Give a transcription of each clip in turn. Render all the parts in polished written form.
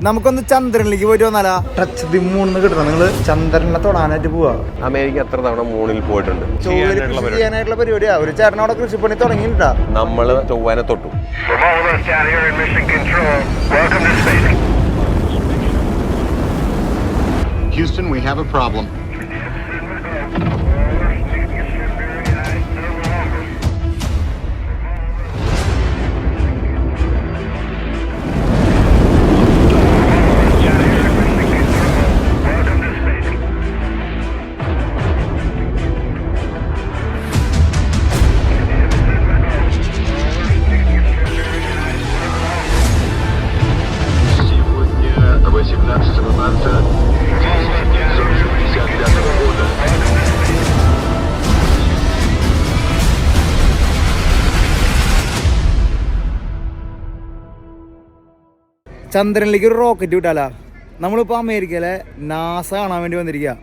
നമുക്കൊന്ന് ചന്ദ്രനിലേക്ക് പോയിട്ട് വന്നാലാ? Touch the moon കിട്ടണം. നിങ്ങൾ ചന്ദ്രനെ തൊടാനായിട്ട് പോവാ. അമേരിക്ക എത്ര തവണ മൂണിൽ പോയിട്ടുണ്ട്. ചെയ്യാനായിട്ടുള്ള പരിപാടിയാ. ഒരു ചേട്ടനോടെ കൃഷിപ്പണി തുടങ്ങിയിട്ടാ. നമ്മള് ചൊവ്വാനെ തൊട്ടു. Houston, we have a problem. ചന്ദ്രനിലേക്ക് ഒരു റോക്കറ്റ് വിട്ടാലാ? നമ്മളിപ്പോൾ അമേരിക്കയിലെ നാസ കാണാൻ വേണ്ടി വന്നിരിക്കുക.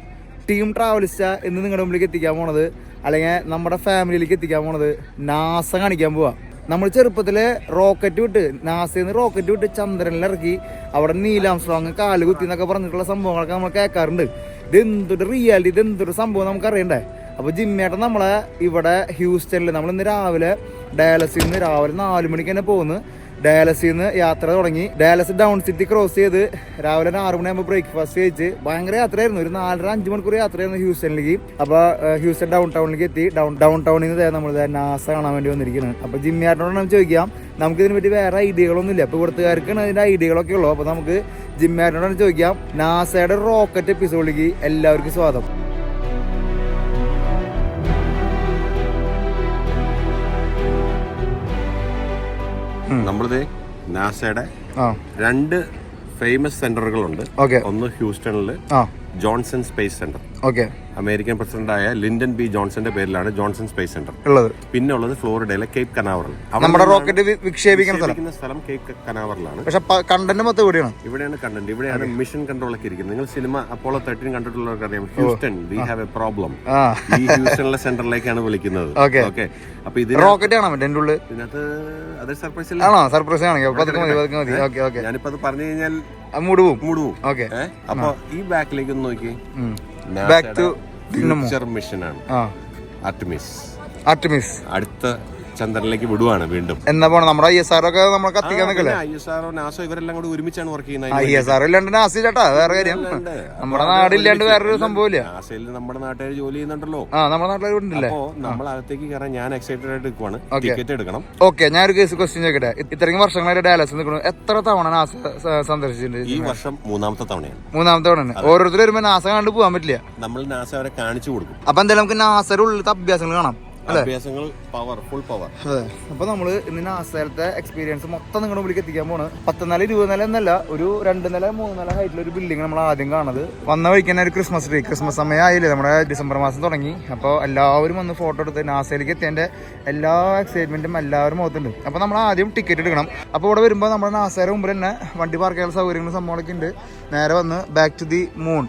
ടീം ട്രാവലിസ്റ്റ എന്ന് നിങ്ങളുടെ മുമ്പിലേക്ക് എത്തിക്കാൻ പോണത്, അല്ലെങ്കിൽ നമ്മുടെ ഫാമിലിയിലേക്ക് എത്തിക്കാൻ പോണത് നാസ കാണിക്കാൻ പോവാ. നമ്മൾ ചെറുപ്പത്തിൽ റോക്കറ്റ് വിട്ട്, നാസയിൽ നിന്ന് റോക്കറ്റ് വിട്ട് ചന്ദ്രനിലിറക്കി അവിടെ നീലാംസ്ട്രോങ് കാല് കുത്തി എന്നൊക്കെ പറഞ്ഞിട്ടുള്ള സംഭവങ്ങളൊക്കെ നമ്മൾ കേൾക്കാറുണ്ട്. ഇതെന്തൊരു റിയാലിറ്റി, ഇതെന്തൊരു സംഭവം നമുക്കറിയണ്ടേ? അപ്പോൾ ജിമ്മേട്ടൻ നമ്മളെ ഇവിടെ ഹ്യൂസ്റ്റണിൽ നമ്മളിന്ന് രാവിലെ ഡാലസിൽ നിന്ന് രാവിലെ 4 മണിക്ക് തന്നെ പോകുന്നു. ഡാലസിൽ നിന്ന് യാത്ര തുടങ്ങി. ഡാലസ് ഡൗൺ സിറ്റി ക്രോസ് ചെയ്ത് രാവിലെ 6 മണിയാകുമ്പോൾ ബ്രേക്ക്ഫാസ്റ്റ് കഴിച്ച് ഭയങ്കര യാത്രയായിരുന്നു. ഒരു 4-5 മണിക്കൂർ യാത്രയായിരുന്നു ഹ്യൂസ്റ്റണിലേക്ക്. അപ്പോൾ ഹ്യൂസ്റ്റൺ ഡൗൺ ടൗണിലേക്ക് എത്തി. ഡൗൺ ടൗണിൽ നിന്ന് നമ്മൾ നാസ കാണാൻ വേണ്ടി വന്നിരിക്കുന്നത്. അപ്പോൾ ജിമ്മിയാട്ടനോട് നമുക്ക് ചോദിക്കാം, നമുക്കിതിനെ പറ്റി വേറെ ഐഡിയകളൊന്നും ഇല്ല. അപ്പോൾ ഇവിടുത്തുകാർക്കാണ് അതിൻ്റെ ഐഡിയകളൊക്കെ ഉള്ളൂ. അപ്പോൾ നമുക്ക് ജിമ്മിയാട്ടനോട് ചോദിക്കാം. നാസയുടെ റോക്കറ്റ് എപ്പിസോഡിലേക്ക് എല്ലാവർക്കും സ്വാഗതം. നമ്മളിത് നാസയുടെ 2 ഫേമസ് സെന്ററുകളുണ്ട്. ഒന്ന് ഹ്യൂസ്റ്റണില് ജോൺസൺ സ്പേസ് സെന്റർ. അമേരിക്കൻ പ്രസിഡന്റായ ലിൻഡൻ ബി ജോൺസന്റെ പേരിലാണ് ജോൺസൺ സ്പേസ് സെന്റർ ഉള്ളത്. പിന്നെ ഉള്ളത് ഫ്ലോറിഡയിലെ കേപ്പ് കനാവറൽ. നമ്മുടെ റോക്കറ്റ് വിക്ഷേപിക്കുന്ന സ്ഥലം കേപ്പ് കനാവറലാണ്. പക്ഷേ കണ്ടന്റ് മൊത്തം ഇവിടെയാണ് കണ്ടന്റ്. ഇവിടെയാണ് മിഷൻ കൺട്രോൾ ഒക്കെ ഇരിക്കുന്നത്. നിങ്ങൾ സിനിമ അപ്പോളോ 13 കണ്ടിട്ടുള്ളവർക്ക് അറിയാം. Houston, we have A problem. ഈ ഹ്യൂസ്റ്റണിലെ സെന്ററിലേക്കാണ് വിളിക്കുന്നത്. ഓക്കെ, അപ്പൊ ഇത് റോക്കറ്റ് ആണോ ഇതിനകത്ത്? അതൊരു സർപ്രൈസ് ഞാനിപ്പോ അത് പറഞ്ഞു കഴിഞ്ഞാൽ മൂടുവും. അപ്പൊ ഈ ബാക്കിലേക്ക് ഒന്ന് നോക്കി. ഫ്യൂച്ചർ മിഷനാണ് ആർട്ടിമിസ്. അടുത്ത ചന്ദ്രനിലേക്ക് വിടുവാണ് വീണ്ടും. എന്നാ പോണം? നമ്മുടെ ISR ഒക്കെ നമ്മൾ കത്തിക്കാൻ നിൽക്കല്ലേ? ISR നാസോ ഇവരെല്ലാം കൂടി ഒരുമിച്ചാണ് വർക്ക് ചെയ്യുന്നത്. ISR ഇല്ലാണ്ട് നാസ ചേട്ടാ വേറെ കാര്യം. നമ്മുടെ നാടില്ലാണ്ട് വേറൊരു സംഭവമില്ല. നാസയിൽ നമ്മുടെ നാട്ടുകാർ ജോലി ചെയ്യുന്നുണ്ടല്ലോ. നമ്മുടെ നാട്ടുകാർ ഉണ്ടല്ലേ? അപ്പോ നമ്മൾ അകത്തേക്ക് കയറാൻ ഞാൻ എക്സൈറ്റഡ് ആയിട്ട് നിൽക്കുവാണ്. ടിക്കറ്റ് എടുക്കണം. ഓക്കെ, ഞാനൊരു ക്വസ്റ്റ്യൻ ചോദിക്കട്ടെ. ഇത്രയും വർഷങ്ങളായിട്ട് ഡാലസിൽ നിൽക്കുന്നു. എത്ര തവണ നാസ സന്ദർശിച്ചിട്ടുണ്ട്? ഈ വർഷം 3ാമത്തെ തവണയാണ്. 3ാമത്തെ തവണ. ഓരോരുത്തർ വരുമ്പോ നാസ കണ്ടു പോകാൻ പറ്റില്ല. നമ്മൾ നാസ അവരെ കാണിച്ചു കൊടുക്കും. അപ്പൊ എന്തായാലും നമുക്ക് നാസയുടെ ഉള്ളിലത്തെ അഭ്യാസങ്ങൾ കാണാം. Full power. അതെ. അപ്പൊ നമ്മള് ഇന്ന് നാസയിലത്തെ എക്സ്പീരിയൻസ് മൊത്തം നിങ്ങളുടെ മുമ്പിലേക്ക് എത്തിക്കാൻ പോണ്. 10 നില 20 നില എന്നല്ല, ഒരു 2 നില 3 നില ഹൈറ്റിൽ ഒരു ബിൽഡിംഗ് നമ്മൾ ആദ്യം കാണുന്നത്. വന്ന വഴിക്ക് തന്നെ ഒരു ക്രിസ്മസ് ട്രീ. ക്രിസ്മസ് സമയം ആയില്ലേ, നമ്മുടെ ഡിസംബർ മാസം തുടങ്ങി. അപ്പോൾ എല്ലാവരും വന്ന് ഫോട്ടോ എടുത്ത് നാസയിലേക്ക് എത്തിയതിന്റെ എല്ലാ എക്സൈറ്റ്മെന്റും എല്ലാവരും മുഖത്തുണ്ട്. അപ്പോൾ നമ്മൾ ആദ്യം ടിക്കറ്റ് എടുക്കണം. അപ്പോൾ ഇവിടെ വരുമ്പോൾ നമ്മുടെ നാസയുടെ മുമ്പിൽ തന്നെ വണ്ടി പാർക്ക് ചെയ്യാനുള്ള സൗകര്യങ്ങളും സംഭവങ്ങളൊക്കെ ഉണ്ട്. നേരെ വന്ന് ബാക്ക് ടു ദി മൂൺ.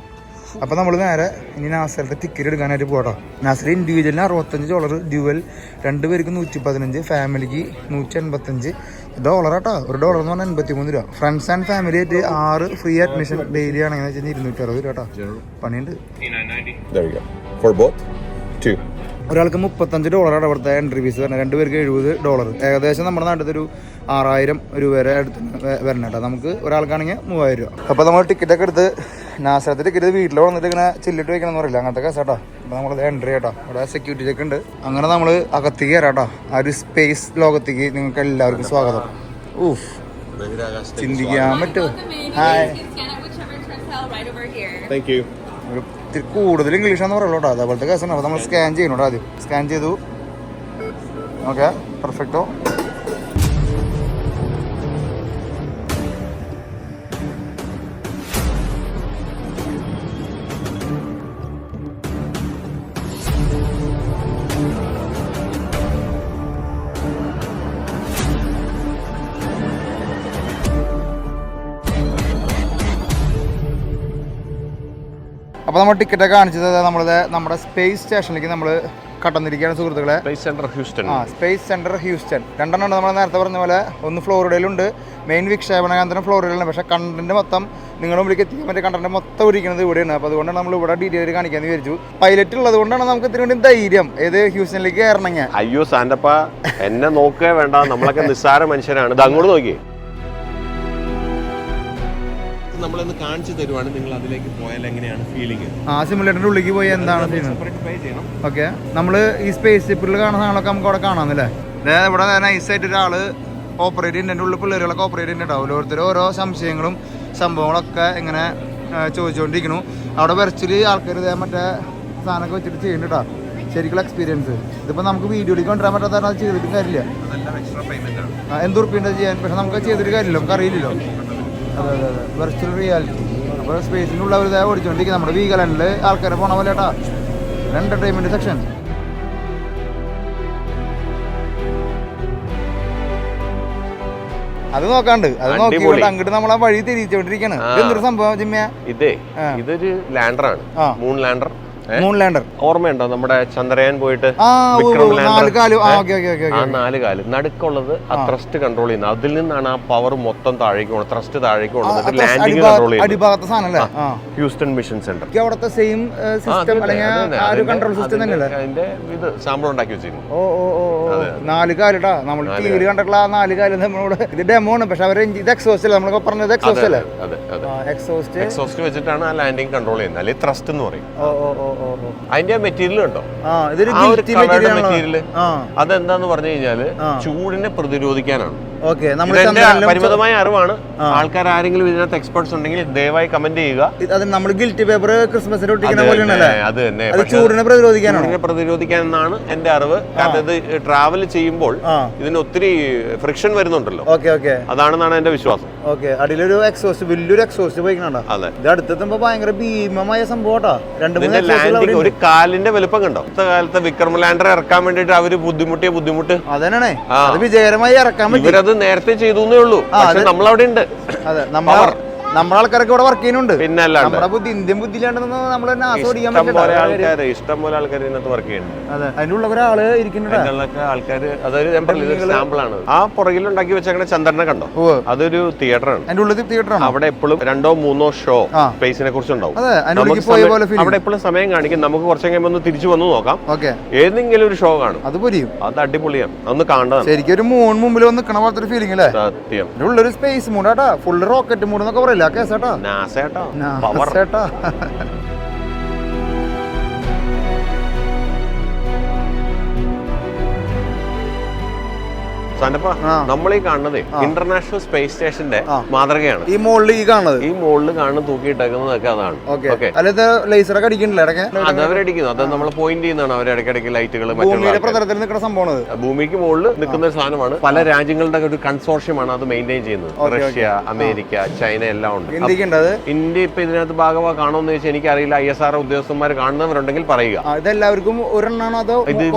അപ്പോൾ നമ്മൾ നേരെ ഇനി നാസയിലത്തെ ടിക്കറ്റ് എടുക്കാനായിട്ട് പോകട്ടോ. നാസയിൽ ഇൻഡിവിജ്വലിന് $65, ഡ്യുവൽ 2 പേർക്ക് 115, ഫാമിലിക്ക് $185 കേട്ടോ. $1 എന്ന് പറഞ്ഞാൽ 83 രൂപ. ഫ്രണ്ട്സ് ആൻഡ് ഫാമിലി ആയിട്ട് 6 ഫ്രീ അഡ്മിഷൻ ഡെയിലി ആണെങ്കിൽ വെച്ചാൽ 260 രൂപ കേട്ടോ. പണിയുണ്ട്. ഒരാൾക്ക് $35 അവിടുത്തെ എൻട്രി ഫീസ് വരുന്നത്. 2 പേർക്ക് $70. ഏകദേശം നമ്മുടെ നാട്ടിലത്തെ ഒരു 6000 രൂപ വരെ അടുത്ത് വരണം കേട്ടോ. നമുക്ക് ഒരാൾക്കാണെങ്കിൽ 3000 രൂപ. അപ്പോൾ നമ്മൾ ടിക്കറ്റൊക്കെ എടുത്ത് നാസത്തെ ടിക്കറ്റ് വീട്ടിൽ വന്നിട്ട് ഇങ്ങനെ ചില്ലിട്ട് വെക്കണം എന്ന് പറയില്ല, അങ്ങനത്തെ കേസ് കേട്ടോ. അപ്പോൾ നമ്മൾ എൻട്രി കേട്ടോ. ഇവിടെ സെക്യൂരിറ്റി ചെക്ക് ഉണ്ട്. അങ്ങനെ നമ്മൾ അകത്തേക്ക് കയറാം കേട്ടോ. ആ ഒരു സ്പേസ് ലോകത്തേക്ക് നിങ്ങൾക്ക് എല്ലാവർക്കും സ്വാഗതം. ചിന്തിക്കാൻ പറ്റുമോ? ഹായ്, കൂടുതൽ ഇംഗ്ലീഷാന്ന് പറയുള്ളൂ കേട്ടോ. അതേപോലത്തെ കേസാണ്. അപ്പോൾ നമ്മൾ സ്കാൻ ചെയ്യണം. ആദ്യം സ്കാൻ ചെയ്തു. ഓക്കെ, പെർഫെക്റ്റോ. അപ്പോൾ നമ്മൾ ടിക്കറ്റൊക്കെ കാണിച്ചത് നമ്മുടെ സ്പേസ് സ്റ്റേഷനിലേക്ക് നമ്മൾ കടന്നിരിക്കുകയാണ് സുഹൃത്തുക്കളെ. Space centre Houston. രണ്ടെണ്ണം നമ്മൾ നേരത്തെ പറഞ്ഞ പോലെ ഒന്ന് ഫ്ലോറിഡയിലുണ്ട്, മെയിൻ വിക്ഷേപണ ഫ്ലോറിഡയിലാണ്. പക്ഷേ കണ്ടന്റ് മൊത്തം നിങ്ങളുടെ മുമ്പിലേക്ക് എത്തിക്കാൻ പറ്റിയ കണ്ടന്റ് മൊത്തം ഇരിക്കുന്നത് ഇവിടെയാണ്. അപ്പോൾ അതുകൊണ്ടാണ് നമ്മൾ ഇവിടെ ഡീറ്റെയിൽ കാണിക്കാന്ന് വിചാരിച്ചു. പൈലറ്റ് ഉള്ളത് കൊണ്ടാണ് നമുക്ക് ഇത്തിരി വേണ്ടി ധൈര്യം ഏത് ഹ്യൂസ്റ്റണിലേക്ക് കയറണമെങ്കിൽ. അയ്യോ സാന്റപ്പ, എന്നെ നോക്കേ വേണ്ട, നമ്മളൊക്കെ നിസ്സാര മനുഷ്യരാണ്. ഇത് അങ്ങോട്ട് നോക്കിയേ. നമ്മളൊന്ന് കാണിച്ചു തരുവാണ്, നിങ്ങൾ അതിലേക്ക് പോയാൽ എങ്ങനെയാണ് ഫീലിംഗ്. സിമുലേറ്ററിന്റെ ഉള്ളിലേക്ക് പോയി എന്താണ് ഓക്കെ. നമ്മൾ ഈ സ്പേസ് ഷിപ്പിൽ കാണുന്ന സാധനങ്ങളൊക്കെ നമുക്ക് അവിടെ കാണാമെന്നല്ലേ. ഇവിടെ നൈസായിട്ട് ഒരാള് ഓപ്പറേറ്റ് ചെയ്യുന്നുണ്ട്, ഉള്ളിൽ പിള്ളേരുകളൊക്കെ ഓപ്പറേറ്റ് ചെയ്യുന്നുണ്ടാവും. ഓരോരുത്തരും ഓരോ സംശയങ്ങളും സംഭവങ്ങളൊക്കെ ഇങ്ങനെ ചോദിച്ചുകൊണ്ടിരിക്കുന്നു. അവിടെ വെർച്വലി ആൾക്കാർ ഇതേ മറ്റേ സാധനമൊക്കെ വെച്ചിട്ട് ചെയ്യുന്നുണ്ടാ. ശരിക്കുള്ള എക്സ്പീരിയൻസ് ഇതിപ്പോൾ നമുക്ക് വീഡിയോയിലേക്ക് കൊണ്ടുവരാൻ പറ്റാത്ത അത് ചെയ്തിട്ട് കാര്യമില്ല. എന്ത് ഉറപ്പിണ്ട് ചെയ്യാൻ, പക്ഷെ നമുക്ക് ചെയ്തിട്ട് കാര്യമില്ല, നമുക്ക് അറിയില്ലല്ലോ. അതെ അതെ അതെ, വെർച്വൽ റിയാലിറ്റി. അപ്പോൾ സ്പേസിനുള്ള ഒരു ഇതായി ഓടിച്ചുകൊണ്ടിരിക്കും. നമ്മുടെ വീഗലൻഡിൽ ആൾക്കാരെ പോണ പോലെ കേട്ടാ എൻ്റർടൈൻമെൻറ്റ് സെക്ഷൻ. അത് നോക്കാണ്ട് അത് നോക്കിക്കൊണ്ട് അങ്ങോട്ട് നമ്മളെ വഴി തിരിച്ചുകൊണ്ടിരിക്കുകയാണ്. എന്തൊരു സംഭവം ജിമ്മിയ? ഇതൊരു ലാൻഡറാണ്, മൂൺ ലാൻഡർ. ഓർമ്മയുണ്ടോ നമ്മുടെ ചന്ദ്രയാൻ പോയിട്ട് ആ 4 കാല് നടുക്കുള്ളത് ആ ത്രസ്റ്റ് കൺട്രോൾ ചെയ്യുന്നത്. അതിൽ നിന്നാണ് ആ പവർ മൊത്തം താഴേക്ക് പോകുന്നത്, ത്രസ്റ്റ് താഴേക്ക് പോകുന്നത്, ലാൻഡിംഗ് കൺട്രോൾ ചെയ്യുന്നത്. ഹ്യൂസ്റ്റൺ മിഷൻ സെന്റർ അവിടുത്തെ സെയിം സിസ്റ്റം കൺട്രോൾ സിസ്റ്റം തന്നെയല്ലേ? അതിന്റെ ഇത് സാമ്പിൾ ഉണ്ടാക്കി വെച്ചിരുന്നു. 4 കാലിട്ടാ നമ്മൾ ടിവിയിൽ കണ്ടിട്ടുള്ള 4 കാല് നമ്മളോട് ഇത് ഡെമോ ആണ്. പക്ഷെ അവർ ഇത് എക്സോസ്റ്റ് അല്ലേ, നമ്മളൊക്കെ പറഞ്ഞത് എക്സോസ്റ്റ് അല്ലേ? എക്സോസ്റ്റ് വെച്ചിട്ടാണ് ആ ലാൻഡിംഗ് കൺട്രോൾ ചെയ്യുന്നത്, അല്ലെങ്കിൽ ത്രസ്റ്റ് എന്ന് പറയും. അതിന്റെ മെറ്റീരിയൽ ഉണ്ടോ, മെറ്റീരിയൽ അതെന്താന്ന് പറഞ്ഞു കഴിഞ്ഞാല് ചൂടിനെ പ്രതിരോധിക്കാനാണ്. പരിമിതമായ അറിവാണ്. ആൾക്കാർ ആരെങ്കിലും ഇതിനകത്ത് എക്സ്പെർട്സ് ഉണ്ടെങ്കിൽ ദയവായി കമന്റ് ചെയ്യുക. അത് നമ്മൾ ഗിൽറ്റ് പേപ്പർ ക്രിസ്മസിന് ഒട്ടിക്കുന്ന പോലെയാണ്. അത് തന്നെ, ചൂടിനെ പ്രതിരോധിക്കാനാണ് എന്റെ അറിവ്. കാരണം ഇത് ട്രാവൽ ചെയ്യുമ്പോൾ ഇതിന് ഒത്തിരി ഫ്രിക്ഷൻ വരുന്നുണ്ടല്ലോ, അതാണെന്നാണ് എന്റെ വിശ്വാസം. അതിലൊരു എക്സോസ്റ്റ്, വലിയൊരു എക്സോസ്റ്റ് പോയിക്കണോ? അതെ, ഇത് അടുത്തെത്തുമ്പോ ഭയങ്കര ഭീമമായ സംഭവം. ഒരു കാലിന്റെ വലുപ്പം കണ്ടോ? കാലത്തെ വിക്രം ലാൻഡർ ഇറക്കാൻ വേണ്ടിട്ട് അവര് ബുദ്ധിമുട്ട് അതന്നെ വിജയകരമായി ഇറക്കാൻ പറ്റും. അത് നേരത്തെ ചെയ്തു എന്നേ ഉള്ളൂ, പക്ഷെ നമ്മളവിടെ ഉണ്ട്. അതെ, നമ്മുടെ ആൾക്കാരൊക്കെ ഇവിടെ വർക്ക് ചെയ്യുന്നുണ്ട്. പിന്നെ നമ്മുടെ ബുദ്ധി, ഇന്ത്യൻ ബുദ്ധിയിലാണ്ടെന്ന് നമ്മൾ ഇഷ്ടം പോലെ ആൾക്കാർ ഇതിനകത്ത് വർക്ക് ചെയ്യുന്നുണ്ട്. അതെ, അതിനുള്ള ഒരാള് ഇരിക്കുന്നുണ്ട്. ആൾക്കാര് അതൊരു സാമ്പിൾ ആണ്. ആ പുറകിൽ ഉണ്ടാക്കി വെച്ചേക്കുന്ന ചന്ദ്രനെ കണ്ടോ? അതൊരു തിയേറ്റർ ആണ്. അതിന്റെ ഉള്ളിൽ തിയേറ്റർ ആണ്. അവിടെ എപ്പോഴും 2-3 ഷോ സ്പേസിനെ കുറിച്ചുണ്ടാവും. അവിടെ എപ്പോഴും സമയം കാണിക്കും. നമുക്ക് കുറച്ച് കഴിയുമ്പോൾ ഒന്ന് തിരിച്ചു വന്ന് നോക്കാം. ഏതെങ്കിലും ഒരു ഷോ കാണും, അത് അടിപൊളിയാണ്, അതൊന്ന് കാണാൻ. ശരിക്കും ഒരു മൂൺ മുമ്പിൽ വന്ന് നിൽക്കണ പോലത്തെ ഒരു ഫീലിംഗ് അല്ലേ? സത്യം. ഉള്ളൊരു സ്പേസ് മൂടാട്ടാ, ഫുൾ റോക്കറ്റ് മൂഡ് എന്നൊക്കെ പറയില്ല. നാസേട്ടാ നമ്മൾ ഈ കാണുന്നത് ഇന്റർനാഷണൽ സ്പേസ് സ്റ്റേഷന്റെ മാതൃകയാണ്. ഈ മുകളിൽ കാണുന്ന തൂക്കിയിട്ടേക്കുന്നതൊക്കെ അതാണ്. അതവരടിക്കുന്നു, അത് നമ്മൾ പോയിന്റ് ചെയ്യുന്നതാണ്. അവരിടയ്ക്കിടയ്ക്ക് ലൈറ്റുകൾ ഭൂമിക്ക് മുകളിൽ നിൽക്കുന്ന ഒരു സാധനമാണ്. പല രാജ്യങ്ങളുടെ ഒരു കൺസോർഷ്യമാണ് അത് മെയിൻറ്റെയിൻ ചെയ്യുന്നത്. റഷ്യ, അമേരിക്ക, ചൈന എല്ലാം ഉണ്ട്. ഇന്ത്യ ഇപ്പൊ ഇതിനകത്ത് ഭാഗമാ കാണുമെന്ന് ചോദിച്ചാൽ എനിക്കറിയില്ല. ISR ഉദ്യോഗസ്ഥന്മാർ കാണുന്നവരുണ്ടെങ്കിൽ പറയുക. ഇതെല്ലാവർക്കും ഒരെണ്ണമാണോ അതോ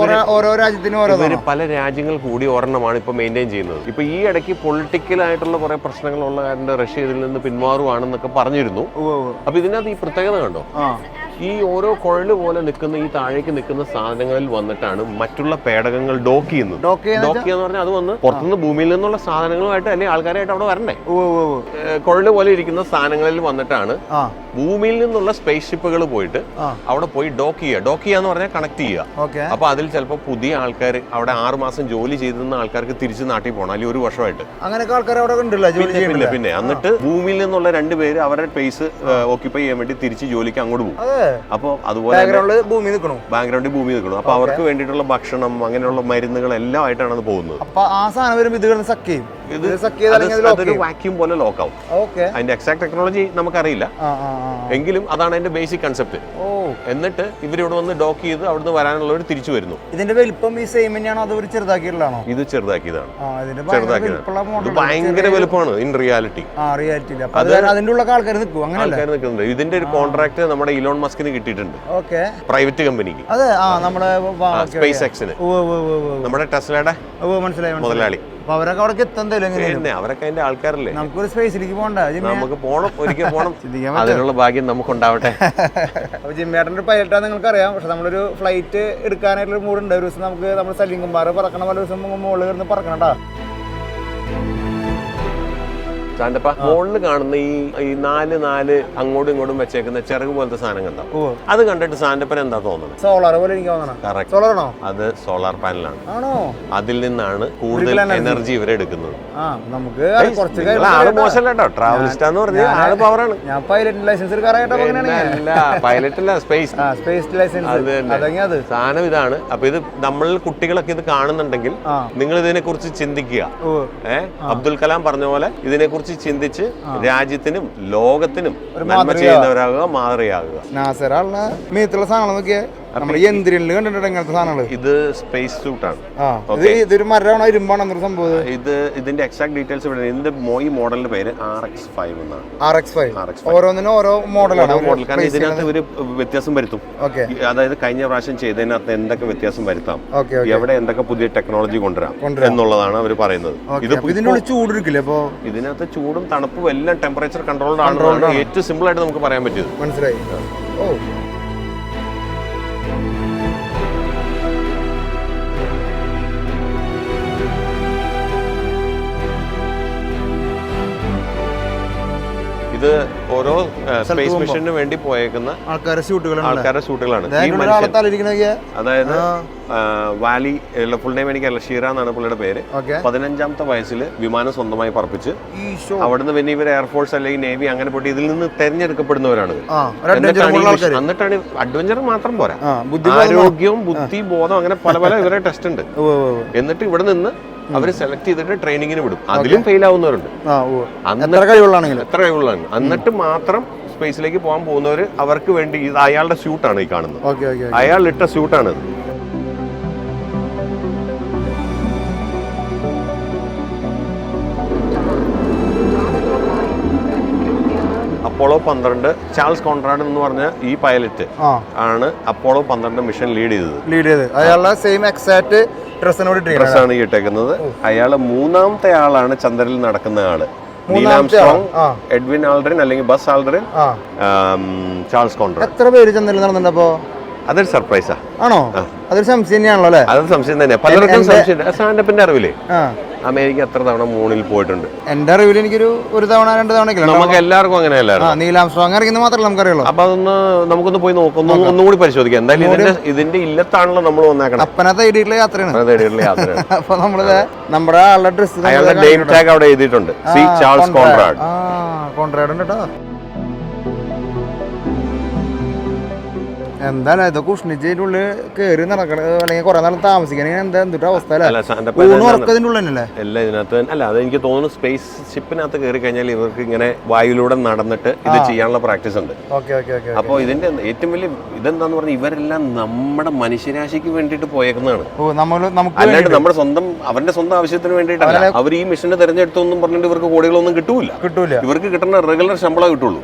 ഓരോ രാജ്യത്തിനും പല രാജ്യങ്ങൾ കൂടി ഒരെണ്ണമാണ് ഇപ്പൊ മെയിൻറ്റെയിൻ ചെയ്യുന്നത്. ഇപ്പൊ ഈ ഇടയ്ക്ക് പൊളിറ്റിക്കലായിട്ടുള്ള കുറെ പ്രശ്നങ്ങളുള്ള കാരണം റഷ്യ ഇതിൽ നിന്ന് പിന്മാറുവാണെന്നൊക്കെ പറഞ്ഞിരുന്നു. അപ്പൊ ഇതിനകത്ത് ഈ പ്രത്യേകത കണ്ടോ? ഈ ഓരോ കുഴല് പോലെ നിൽക്കുന്ന ഈ താഴേക്ക് നിൽക്കുന്ന സാധനങ്ങളിൽ വന്നിട്ടാണ് മറ്റുള്ള പേടകങ്ങൾ ഡോക്ക് ചെയ്യുന്നത്. ഡോക്ക് എന്ന് പറഞ്ഞാൽ അത് വന്ന് പുറത്തുനിന്ന് ഭൂമിയിൽ നിന്നുള്ള സാധനങ്ങളുമായിട്ട് അല്ലെങ്കിൽ ആൾക്കാരായിട്ട് അവിടെ വരണ്ടേ. കുഴല് പോലെ ഇരിക്കുന്ന സാധനങ്ങളിൽ വന്നിട്ടാണ് ഭൂമിയിൽ നിന്നുള്ള സ്പേസ് ഷിപ്പുകൾ പോയിട്ട് അവിടെ പോയി ഡോക്ക് ചെയ്യാന്ന് പറഞ്ഞാൽ കണക്ട് ചെയ്യുക. അപ്പൊ അതിൽ ചിലപ്പോൾ പുതിയ ആൾക്കാർ അവിടെ 6 മാസം ജോലി ചെയ്തിരുന്ന ആൾക്കാർക്ക് തിരിച്ച് നാട്ടിൽ പോകണം, അല്ലെങ്കിൽ 1 വർഷമായിട്ട്. അങ്ങനെയൊക്കെ ആൾക്കാർ അവിടെ പിന്നെ എന്നിട്ട് ഭൂമിയിൽ നിന്നുള്ള 2 പേര് അവരുടെ സ്പേസ് ഓക്യുപ്പൈ ചെയ്യാൻ വേണ്ടി തിരിച്ച് ജോലിക്ക് അങ്ങോട്ട് പോകും. അപ്പൊ അതുപോലെ ബാക്ക്ഗ്രൗണ്ടിൽ ഭൂമി നിൽക്കണം. അപ്പൊ അവർക്ക് വേണ്ടിയിട്ടുള്ള ഭക്ഷണം, അങ്ങനെയുള്ള മരുന്നുകൾ എല്ലാം ആയിട്ടാണ് അത് പോകുന്നത്. അപ്പൊ ആ സാധനം വരുമ്പോൾ അതൊരു വാക്യൂം പോലെ ലോക്കാവും. അതിന്റെ എക്സാക്ട് ടെക്നോളജി നമുക്കറിയില്ല, എങ്കിലും അതാണ് അതിന്റെ ബേസിക് കൺസെപ്റ്റ്. എന്നിട്ട് ഇവരിവിടെ വന്ന് ഡോക്ക് ചെയ്ത് അവിടുന്ന് വരാനുള്ളവർ തിരിച്ചു വരുന്നു. ഇതിന്റെ വലിപ്പം ഈ സെയിം തന്നെയാണോ അതോ ചെറുതാക്കിയതാണോ? ഇത് ചെറുതാക്കിയതാണ്. ഇത് ഭയങ്കര വലുപ്പമാണ് ഇൻ റിയാലിറ്റി. അതിന്റെ ഉള്ള ആൾക്കാർ നിൽക്കുന്നുണ്ട്. ഇതിന്റെ ഒരു കോൺട്രാക്ട് നമ്മുടെ ഇലോൺ മസ്കിന് കിട്ടിയിട്ടുണ്ട്, പ്രൈവറ്റ് കമ്പനിക്ക്, സ്പേസ് എക്സിന്. നമ്മുടെ ടെസ്ലയുടെ മുതലാളി അപ്പൊ അവരൊക്കെ അവിടെ എത്തുന്നില്ല, അവരൊക്കെ അതിന്റെ ആൾക്കാരല്ലേ. നമുക്കൊരു സ്പേസിലേക്ക് പോകണ്ട, നമുക്ക് പോണം, ഒരിക്കൽ പോണം. അതിനുള്ള ഭാഗ്യം നമുക്കുണ്ടാവട്ടെ. അപ്പൊ ജിമ്മേട്ടൻ്റെ പൈലറ്റാന്ന് നിങ്ങൾക്ക് അറിയാം. പക്ഷെ നമ്മളൊരു ഫ്ലൈറ്റ് എടുക്കാനായിട്ടുള്ള മൂടുണ്ട്. ഒരു ദിവസം നമുക്ക് നമ്മുടെ സലിംകുമാർ പറക്കണം, പല ദിവസം മുകളിൽ കിടന്ന് പറക്കണട്ടാ. സാന്റപ്പ മുകളിൽ കാണുന്ന ഈ 4 അങ്ങോട്ടും ഇങ്ങോട്ടും വെച്ചേക്കുന്ന ചിറക് പോലത്തെ സാധനം കണ്ടോ? അത് കണ്ടിട്ട് സാന്റപ്പന് എന്താ തോന്നുന്നത്? സോളാർ പോലെ എനിക്ക് തോന്നണം. സോളാറാണോ? അത് സോളാർ പാനലാണ്. ആണോ? അതിൽ നിന്നാണ് കൂടുതൽ എനർജി ഇവരെടുക്കുന്നത്. നമുക്ക് മോശമല്ല കേട്ടോ, ട്രാവലിസ്റ്റ് എന്ന് പറഞ്ഞാൽ ആള് പവറാണ്. ഞാൻ പൈലറ്റ് ലൈസൻസ് പൈലറ്റ് അല്ല, സ്പേസ് ലൈസൻസ്. സാധനം ഇതാണ്. അപ്പൊ ഇത് നമ്മളിൽ കുട്ടികളൊക്കെ ഇത് കാണുന്നുണ്ടെങ്കിൽ നിങ്ങൾ ഇതിനെ കുറിച്ച് ചിന്തിക്കുക. അബ്ദുൽ കലാം പറഞ്ഞ പോലെ ഇതിനെ കുറിച്ച് ചിന്തിച്ച് രാജ്യത്തിനും ലോകത്തിനും നന്മ ചെയ്യുന്നവരാകുക, മാതൃകയാകുക. നാസറാളുടെ മീത്തുള്ള സാധനം നോക്കിയേ, നമ്മുടെ യന്ത്രികളിൽ കണ്ടിട്ടുണ്ട് ഇങ്ങനത്തെ സാധനങ്ങള്. ഇത് സ്പേസ് സൂട്ട് ആണ്. ഇതൊരു മരമാണോ ഇരുമ്പാണോ എന്നൊരു സംഭവം? ഇത് ഇതിന്റെ എക്സാക്ട് ഡീറ്റെയിൽസ് ഇവിടെ. ഇതിന്റെ ഈ മോഡലിന്റെ പേര് RX5 എന്നാണ്. RX5 ഓരോന്നിനും ഓരോ മോഡലാണ്. കാരണം ഇതിനകത്ത് ഒരു വ്യത്യാസം വരുത്തും. അതായത് കഴിഞ്ഞ പ്രാവശ്യം ചെയ്തതിനകത്ത് എന്തൊക്കെ വ്യത്യാസം വരുത്താം, എവിടെ എന്തൊക്കെ പുതിയ ടെക്നോളജി കൊണ്ടുവരാം എന്നുള്ളതാണ് അവർ പറയുന്നത്. ഇതിനുള്ളിൽ ചൂടെടുക്കില്ല. അപ്പൊ ഇതിനകത്ത് ചൂടും തണുപ്പും എല്ലാം ടെമ്പറേച്ചർ കൺട്രോൾഡ് ആണ്. ഏറ്റവും സിമ്പിൾ ആയിട്ട് നമുക്ക് പറയാൻ പറ്റിയത്. മനസ്സിലായി. ഓ, ഇത് ഓരോ സ്പേസ് മിഷന് വേണ്ടി പോയേക്കുന്ന ആൾക്കാരുടെ ഷൂട്ടുകളാണ്. അതായത് വാലി, ഫുൾ നെയിം എനിക്കല്ല, ഷീറ എന്നാണ് പുള്ളിയുടെ പേര്. 15ാമത്തെ വയസ്സിൽ വിമാനം സ്വന്തമായി പറപ്പിച്ച് അവിടുന്ന് പിന്നെ ഇവർ എയർഫോഴ്സ് അല്ലെങ്കിൽ നേവി അങ്ങനെ പോയിട്ട് ഇതിൽ നിന്ന് തെരഞ്ഞെടുക്കപ്പെടുന്നവരാണ്. എന്നിട്ടാണ് അഡ്വഞ്ചർ മാത്രം പോരാ, ആരോഗ്യവും ബുദ്ധി, ബോധം, അങ്ങനെ പല പല ഇവരെ ടെസ്റ്റ് ഉണ്ട്. എന്നിട്ട് ഇവിടെ നിന്ന് അവര് സെലക്ട് ചെയ്തിട്ട് ട്രെയിനിങ്ങിന് വിടും. അതിലും ഫെയിൽ ആവുന്നവരുണ്ട്. എത്ര കഴിവുള്ളതാണ്. എന്നിട്ട് മാത്രം സ്പേസിലേക്ക് പോകാൻ പോകുന്നവര് അവർക്ക് വേണ്ടി ഇത് അയാളുടെ സ്യൂട്ടാണ് ഈ കാണുന്നത്. അയാൾ ഇട്ട സ്യൂട്ടാണ് ഇത്. അപ്പോളോ 12 ചാൾസ് കോൺറാഡ് എന്ന് പറഞ്ഞ ഈ പൈലറ്റ് ആണ് അപ്പോളോ 12 മിഷൻ ലീഡ് ചെയ്തത്. അയാളുടെ സെയിം എക്സാക്ട് ഡ്രസ്സാണ് ഈ ഇട്ടേക്കുന്നത്. അയാള് 3ാമത്തെ ആളാണ് ചന്ദ്രനിൽ നടക്കുന്ന ആള്. നീൽ ആംസ്ട്രോങ്, എഡ്വിൻ ആൾഡ്രിൻ അല്ലെങ്കിൽ ബസ് ആൾഡ്രിൻ, ചാൾസ് കോൺറാഡ്. എത്ര പേര് ചന്ദ്രനിൽ നടന്നിട്ടുണ്ടപ്പോ? അതൊരു സർപ്രൈസാ. ആണോ? അതൊരു സംശയം തന്നെയാണല്ലോ അല്ലേ? അതൊരു സംശയം തന്നെ. പലർക്കും സംശയം. സ്റ്റാൻഡപ്പിന്റെ അറിവില്ലേ, അമേരിക്ക എത്ര തവണ മൂണിൽ പോയിട്ടുണ്ട്? എന്റെ അറിവിൽ എനിക്കൊരു 1 തവണ 2 തവണ. നമുക്ക് എല്ലാവർക്കും അങ്ങനെയല്ല. നീൽ ആംസ്ട്രോങ് ഇറങ്ങുന്നത് മാത്രമല്ല നമുക്കറിയുള്ളൂ. അപ്പൊ അതൊന്ന് നമുക്കൊന്ന് പോയി നോക്കുന്നു, ഒന്നുകൂടി പരിശോധിക്കാം. എന്തായാലും ഇതിന്റെ ഇല്ലത്താണല്ലോ നമ്മൾ വന്നേക്കണം. അപ്പനെ തേടിയിട്ടുള്ള യാത്രയാണ്. അപ്പൊ നമ്മള് നമ്മുടെ ആളുടെ ഡ്രസ്, അയാളുടെ നെയിം ടാഗ് അവിടെ എഴുതിയിട്ടുണ്ട്, സി ചാൾസ് കോൺറാഡ്. കോൺറാഡ് ഉണ്ട് കേട്ടോ. എന്തായാലും ഇതൊക്കെ ഉഷ്ണിച്ചതിന്റെ ഉള്ളിൽ കയറി നടക്കണം, അല്ലെങ്കിൽ കുറെ നാൾ താമസിക്കണെങ്കിൽ എന്താ എന്തൊരു അവസ്ഥ അല്ലേ? എല്ലാം ഇതിനകത്ത് അല്ല. അതെനിക്ക് തോന്നുന്നു സ്പേസ് ഷിപ്പിനകത്ത് കയറി കഴിഞ്ഞാൽ ഇവർക്ക് ഇങ്ങനെ വായുവിലൂടെ നടന്നിട്ട് ഇത് ചെയ്യാനുള്ള പ്രാക്ടീസ് ഉണ്ട്. അപ്പോൾ ഇതിന്റെ ഏറ്റവും വലിയ ഇതെന്താന്ന് പറഞ്ഞാൽ ഇവരെല്ലാം നമ്മുടെ മനുഷ്യരാശിക്ക് വേണ്ടിയിട്ട് പോയേക്കുന്നതാണ്. അല്ലാണ്ട് നമ്മുടെ സ്വന്തം അവരുടെ സ്വന്തം ആവശ്യത്തിന് വേണ്ടിയിട്ടല്ല. അവർ ഈ മിഷനെ തെരഞ്ഞെടുത്തൊന്നും പറഞ്ഞിട്ട് ഇവർക്ക് കോടികളൊന്നും കിട്ടൂല. ഇവർക്ക് കിട്ടുന്ന റെഗുലർ ശമ്പളം കിട്ടുള്ളൂ.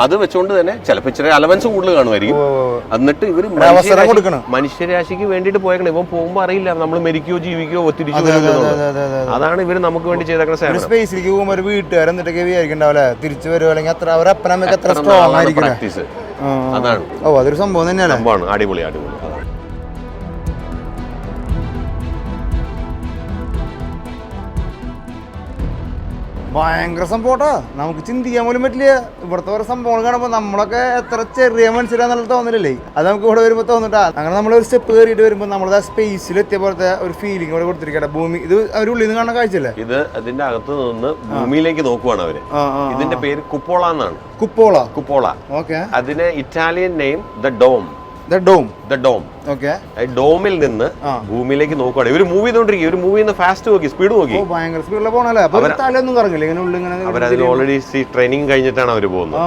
അത് വെച്ചുകൊണ്ട് തന്നെ ചിലപ്പോൾ ഇച്ചിരി അലവൻസ് കൂടുതൽ കാണുമായിരിക്കും. എന്നിട്ട് ഇവർ മനുഷ്യരാശിക്ക് വേണ്ടിയിട്ട് പോയേക്കണം. ഇവൻ പോകുമ്പോൾ അറിയില്ല നമ്മൾ മരിക്കോ ജീവിക്കോ തിരിച്ചു വരുമോ. അതാണ് ഇവർ നമുക്ക് വേണ്ടി ചെയ്തേക്കുന്ന സേവനം. സ്പേസിലേക്ക് പോകുമ്പോൾ ഒരു വീട്ടുകാർ എന്നിട്ടൊക്കെ വിചാരിക്കണ്ടാവില്ലേ തിരിച്ചു വരുമോ, അല്ലെങ്കിൽ അത്ര അവരപ്പനമ്മക്ക് എത്ര സ്ട്രോങ് ആയിരിക്കും പ്രാക്ടീസ്. അതാണ്. അതൊരു സംഭവം തന്നെയാണ്. അടിപൊളി അടിപൊളി. ഭയങ്കര സംഭവട്ടാ, നമുക്ക് ചിന്തിക്കാൻ പോലും പറ്റില്ല. ഇവിടുത്തെ ഓരോ സംഭവങ്ങൾ കാണുമ്പോൾ നമ്മളൊക്കെ എത്ര ചെറിയ മനുഷ്യരാന്നുള്ള തോന്നലല്ലേ, അത് നമുക്ക് ഇവിടെ വരുമ്പോൾ തോന്നിട്ടാ. അങ്ങനെ നമ്മളൊരു സ്റ്റെപ്പ് കയറിയിട്ട് വരുമ്പോൾ നമ്മൾ ആ സ്പേസിൽ എത്തിയ പോലത്തെ ഒരു ഫീലിംഗ് ഇവിടെ കൊടുത്തിരിക്കട്ടെ. ഭൂമി ഇത് അവരുള്ളിൽ നിന്ന് കാണുന്ന കാഴ്ചയല്ലേ? ഇത് അതിന്റെ അകത്ത് നിന്ന് ഭൂമിയിലേക്ക് നോക്കുവാണ് അവര്. ഇതിന്റെ പേര് കുപ്പോള എന്നാണ്. കുപ്പോള. ഓക്കെ. അതിന് ഇറ്റാലിയൻ നെയിം ദ ഡോം. ഡോമിൽ നിന്ന് ഭൂമിയിലേക്ക് നോക്കുകയാണ് ഇവര്. മൂവി ഒരു മൂവി ഫാസ്റ്റ് നോക്കി, സ്പീഡ് നോക്കി. ഭയങ്കര സ്പീഡിലെ പോണല്ലേ. അവരതിന് ഓൾറെഡി ട്രെയിനിങ് കഴിഞ്ഞിട്ടാണ് അവര് പോകുന്നത്.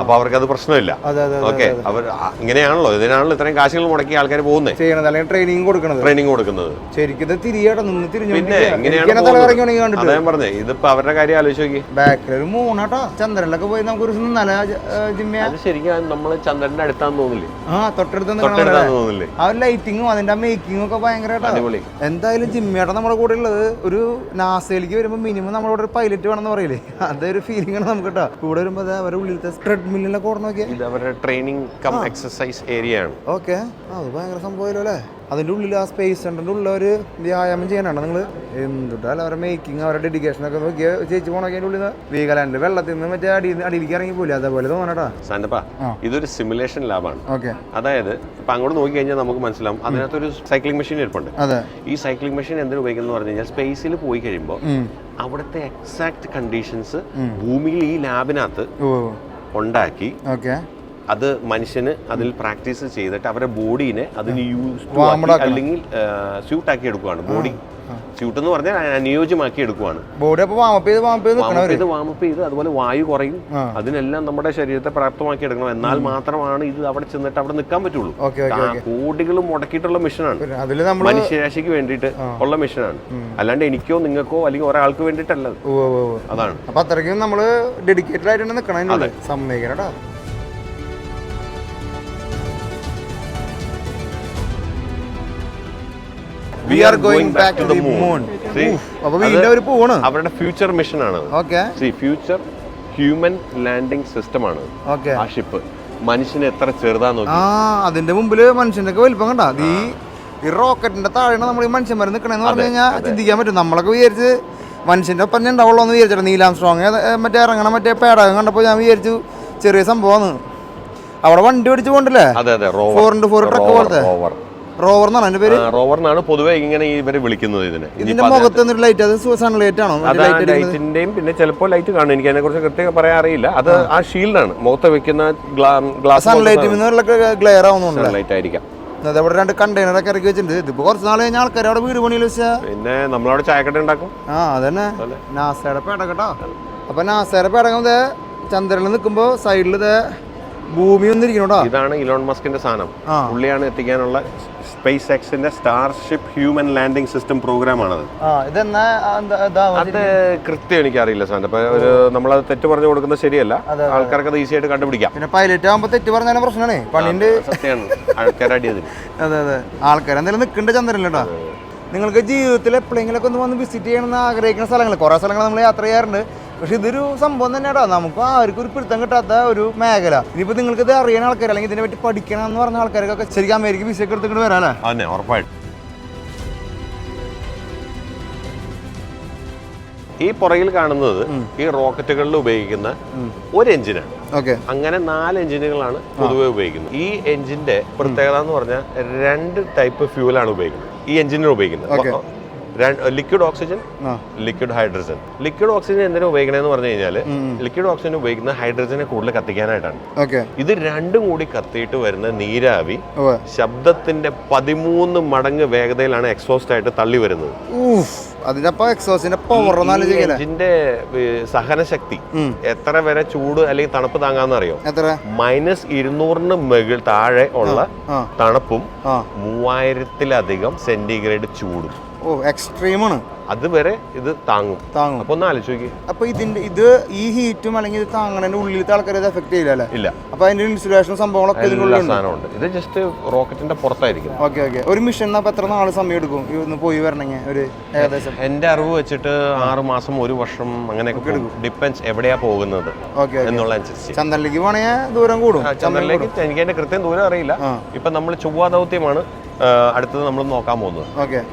അപ്പൊ അവർക്ക് അത് പ്രശ്നമില്ല. ഓക്കെ, അവർ ഇങ്ങനെയാണല്ലോ, ഇതിനാണല്ലോ ഇത്രയും കാശുകൾ മുടക്കി ആൾക്കാർ പോകുന്നത്, ട്രെയിനിങ് കൊടുക്കുന്നത്. പിന്നെ എങ്ങനെയാണ് അതേ പറഞ്ഞേ. ഇതിപ്പോ അവരുടെ കാര്യം ആലോചിച്ച് നോക്കി. ബാക്കിലൊരു മൂന്നാട്ടോ ചന്ദ്രനിലൊക്കെ പോയി നമുക്കൊരു ശരിക്കും നമ്മള് ചന്ദ്രന്റെ അടുത്താന്ന് തോന്നില്ലേ? തൊട്ടടുത്താന്ന് തോന്നില്ലേ? അടിപൊളി. ആ ഒരു ലൈറ്റിങ്ങും അതിന്റെ മേക്കിങ്ങും ഒക്കെ ഭയങ്കരമായിട്ട്. എന്തായാലും ജിമ്മിയേട്ടൻ നമ്മുടെ കൂടെ ഉള്ളത് ഒരു നാസയിലേക്ക് വരുമ്പോൾ മിനിമം നമ്മുടെ കൂടെ ഒരു പൈലറ്റ് വേണമെന്ന് പറയില്ലേ, അതൊരു ഫീലിംഗ് ആണ് നമുക്ക് കേട്ടോ. കൂടെ വരുമ്പോൾ അവരുടെ ഉള്ളിലത്തെ ട്രെഡ്മില്ലിലൊക്കെ ഓർമ്മ നോക്കിയാൽ ഇത് അവരുടെ ട്രെയിനിങ് കം എക്സസൈസ് ഏരിയ ആണ്. ഓക്കെ, അത് ഭയങ്കര സംഭവമല്ലോ അല്ലേ. അതിൻ്റെ ഉള്ളിൽ ആ സ്പേസ് സെൻ്ററിൻ്റെ ഉള്ള ഒരു വ്യായാമം ചെയ്യാനാണ് നിങ്ങൾ. എന്തുട്ടാൽ അവരുടെ മേക്കിങ്, അവരുടെ ഡെഡിക്കേഷൻ ഒക്കെ നോക്കിയ ചേച്ചി പോണൊക്കെ അതിൻ്റെ ഉള്ളിൽ നിന്ന് വീഗലാൻഡിൽ വെള്ളത്തിൽ നിന്ന് മറ്റേ അടിയിലേക്ക് ഇറങ്ങി പോലും അതേപോലെ തോന്നട്ടാ. സാന്റപ്പാ, ഇതൊരു സിമുലേഷൻ ലാബാണ്. ഓക്കെ, അതായത് ഇപ്പൊ അങ്ങോട്ട് നോക്കി കഴിഞ്ഞാൽ നമുക്ക് മനസ്സിലാവും അതിനകത്തൊരു സൈക്ലിംഗ് മെഷീൻ ഇരിപ്പുണ്ട്. അതെ, ഈ സൈക്ലിംഗ് മെഷീൻ എന്തിനു ഉപയോഗിക്കുന്നു പറഞ്ഞു കഴിഞ്ഞാൽ സ്പേസിൽ പോയി കഴിയുമ്പോൾ അവിടുത്തെ എക്സാക്ട് കണ്ടീഷൻസ് ഭൂമിയിൽ ഈ ലാബിനകത്ത് ഉണ്ടാക്കി അത് മനുഷ്യന് അതിൽ പ്രാക്ടീസ് ചെയ്തിട്ട് അവരുടെ ബോഡീനെ അതിന് അല്ലെങ്കിൽ സ്യൂട്ടാക്കി എടുക്കുവാണ്. ബോഡി സ്യൂട്ട് എന്ന് പറഞ്ഞാൽ അനുയോജ്യമാക്കി എടുക്കുവാണ്. വാമപ്പ് ചെയ്ത് അതുപോലെ വായു കുറയും, അതിനെല്ലാം നമ്മുടെ ശരീരത്തെ പ്രാപ്തമാക്കി എടുക്കണം. എന്നാൽ മാത്രമാണ് ഇത് അവിടെ ചെന്നിട്ട് അവിടെ നിൽക്കാൻ പറ്റുള്ളൂ. കോടികൾ മുടക്കിയിട്ടുള്ള മിഷനാണ്, മനുഷ്യരാശിക്ക് വേണ്ടിയിട്ട് ഉള്ള മിഷനാണ്. അല്ലാണ്ട് എനിക്കോ നിങ്ങൾക്കോ അല്ലെങ്കിൽ ഒരാൾക്ക് വേണ്ടിയിട്ടല്ല. അതാണ്. അപ്പൊ അത്രയ്ക്കും നമ്മള് ഡെഡിക്കേറ്റഡ് ആയിട്ട് നിൽക്കണം. സമ്മതിക്കണ. We are going back to the moon. അപ്പോൾ വീണ്ടും അവർ പോവാണ്. അവരുടെ ഫ്യൂച്ചർ മിഷൻ ആണ്. ഫ്യൂച്ചർ ഹ്യൂമൻ ലാൻഡിംഗ് സിസ്റ്റം ആണ് ആ ഷിപ്പ്. മനുഷ്യന് എത്ര ചെറുതാന്ന് നോക്കി. അതിന്റെ മുമ്പില് മനുഷ്യന്റെ ഒക്കെ വലിപ്പം കണ്ടാ. ഈ റോക്കറ്റിന്റെ താഴെയാണ് നമ്മൾ ഈ മനുഷ്യന്മാർ നിൽക്കണെന്ന് പറഞ്ഞു കഴിഞ്ഞാൽ ചിന്തിക്കാൻ പറ്റും. നമ്മളൊക്കെ വിചാരിച്ച് മനുഷ്യന്റെ ഒപ്പം ഉണ്ടാവുള്ളൂ എന്ന് വിചാരിച്ചിട്ട്. നീലാം സ്ട്രോങ് മറ്റേ ഇറങ്ങണം മറ്റേ പേടകം കണ്ടപ്പോൾ ഞാൻ വിചാരിച്ചു ചെറിയ സംഭവമാണ്. അവിടെ വണ്ടി ഓടിച്ചു പോകണ്ടല്ലേ, 4x4 ട്രക്ക് പോലത്തെ റോവർ എന്നാണ് അതിന്റെ പേര്. റോവർ എന്നാണ് പൊതുവെ ഇങ്ങനെ ഇവര് വിളിക്കുന്നത്. ഇതിന്റെ മുഖത്ത് ലൈറ്റ്, അത് സൺലൈറ്റ് ആണോ? ലൈറ്റിന്റെയും പിന്നെ ചിലപ്പോൾ ലൈറ്റ് കാണും. എനിക്ക് അതിനെ കുറിച്ച് കൃത്യം പറയാൻ അറിയില്ല. അത് ആ ഷീൽഡാണ് മുഖത്ത് വെക്കുന്ന ഗ്ലാസ്. സൺലൈറ്റ് ഗ്ലെയർ ആവുന്നുണ്ട്. ലൈറ്റ് ആയിരിക്കാം. അതവിടെ 2 കണ്ടെയ്നർ ഒക്കെ ഇറക്കി വെച്ചിട്ടുണ്ട്. ഇതിപ്പോ കുറച്ച് നാൾ കഴിഞ്ഞ ആൾക്കാർ അവിടെ വീട് പണിയിൽ വെച്ചാൽ പിന്നെ നമ്മളവിടെ ചായക്കട ഉണ്ടാക്കും. അതന്നെ നാസയുടെ പേടകട്ടോ. അപ്പൊ നാസയുടെ പേടകം ചന്ദ്രനിൽ നിൽക്കുമ്പോ സൈഡിൽ ഭൂമി ഒന്നിരിക്കണോട്ടോ. ഇതാണ് ഇലോൺ മസ്കിന്റെ സാധനം. പുള്ളിയാണ് എത്തിക്കാനുള്ള സ്പേസ് എക്സിന്റെ starship human landing system program ആണത്. അത് കൃത്യം എനിക്കറിയില്ല സാറിന്. അപ്പൊ നമ്മളത് തെറ്റ് പറഞ്ഞു കൊടുക്കുന്നത് ശരിയല്ല. ആൾക്കാർക്ക് അത് ഈസി ആയിട്ട് കണ്ടുപിടിക്കാം. പിന്നെ പൈലറ്റ് ആകുമ്പോൾ തെറ്റ് പറഞ്ഞാലും പ്രശ്നമാണ്. പണിന്റെ സത്യമാണ് ആൾക്കാരടിയത്. അതെ, ആൾക്കാർ എന്തായാലും നിൽക്കേണ്ട ചന്ദ്രനില്ലട്ടോ. നിങ്ങൾക്ക് ജീവിതത്തിൽ എപ്പോഴെങ്കിലൊക്കെ ഒന്ന് വന്ന് വിസിറ്റ് ചെയ്യണമെന്ന് ആഗ്രഹിക്കുന്ന സ്ഥലങ്ങൾ, കുറേ സ്ഥലങ്ങൾ നമ്മൾ യാത്ര ചെയ്യാറുണ്ട്. പക്ഷെ ഇതൊരു സംഭവം തന്നെയാട്ടോ. നമുക്ക് ആർക്കും ഒരു പിടുത്തം കിട്ടാത്ത ഒരു മേഖല. ഇനിയിപ്പോൾ നിങ്ങൾക്ക് ഇത് അറിയുന്ന ആൾക്കാർ അല്ലെങ്കിൽ ഇതിനെ പറ്റി പഠിക്കണം എന്ന് പറഞ്ഞ ആൾക്കാർക്കൊക്കെ ശരിക്കും അമേരിക്ക വിസ ഒക്കെ എടുത്തിട്ട് വരാം അല്ലേ? ഉറപ്പായിട്ടും. ഈ പുറകിൽ കാണുന്നത് ഈ റോക്കറ്റുകളിൽ ഉപയോഗിക്കുന്ന ഒരു എഞ്ചിനാണ്. അങ്ങനെ 4 എഞ്ചിനുകളാണ് പൊതുവെ ഉപയോഗിക്കുന്നത്. ഈ എഞ്ചിന്റെ പ്രത്യേകത എന്ന് പറഞ്ഞാൽ 2 ടൈപ്പ് ഫ്യൂവലാണ് ഉപയോഗിക്കുന്നത്. ഈ എഞ്ചിനിൽ ഉപയോഗിക്കുന്നത് liquid oxygen, liquid hydrogen. Liquid oxygen എന്തിനാ ഉപയോഗിക്കണമെന്ന് പറഞ്ഞു കഴിഞ്ഞാൽ ലിക്വിഡ് ഓക്സിജൻ ഉപയോഗിക്കുന്ന ഹൈഡ്രജനെ കൂടുതൽ കത്തിക്കാനായിട്ടാണ്. ഇത് രണ്ടും കൂടി കത്തിയിട്ട് വരുന്ന നീരാവി ശബ്ദത്തിന്റെ 13 മടങ്ങ് വേഗതയിലാണ് എക്സോസ്റ്റ് ആയിട്ട് തള്ളി വരുന്നത്. എഞ്ചിന്റെ സഹനശക്തി എത്ര വരെ ചൂട് അല്ലെങ്കിൽ തണുപ്പ് താങ്ങാന്ന് അറിയോ? -200 മുകളിൽ താഴെ ഉള്ള തണുപ്പും 3000-ലധികം സെന്റിഗ്രേഡ് ചൂടും. എക്സ്ട്രീമാണ്. അതുവരെ ഇത് താങ്ങും. അപ്പൊ ഒന്ന് ആലോചിച്ച്. അപ്പൊ ഇത് ഈ ഹീറ്റും അല്ലെങ്കിൽ ഇത് താങ്ങണതിന്റെ ഉള്ളിലത്തെ ആൾക്കാരെ ഇത് എഫക്ട് ചെയ്യില്ല. ഇല്ല. അപ്പൊ അതിന്റെ ഇൻസുലേഷൻ സംഭവങ്ങളൊക്കെ സാധനമുണ്ട്. ഇത് ജസ്റ്റ് റോക്കറ്റിന്റെ പുറത്തായിരിക്കും. ഒരു മിഷൻ എത്ര നാൾ സമയം എടുക്കും ഇന്ന് പോയി വരണമെങ്കിൽ? ഒരു ഏകദേശം എന്റെ അറിവ് വെച്ചിട്ട് 6 മാസം 1 വർഷം അങ്ങനെയൊക്കെ ഡിപ്പെൻസ് എവിടെയാ പോകുന്നത് എന്നുള്ള അനുസരിച്ച്. ചന്ദ്രനിലേക്ക് പോകണമെങ്കിൽ ദൂരം കൂടും. ചന്ദ്രനിലേക്ക് എനിക്ക് അതിന്റെ കൃത്യം ദൂരം അറിയില്ല. ഇപ്പൊ നമ്മൾ ചൊവ്വ ദൗത്യമാണ് അടുത്തത് നമ്മൾ നോക്കാൻ പോകുന്നത്.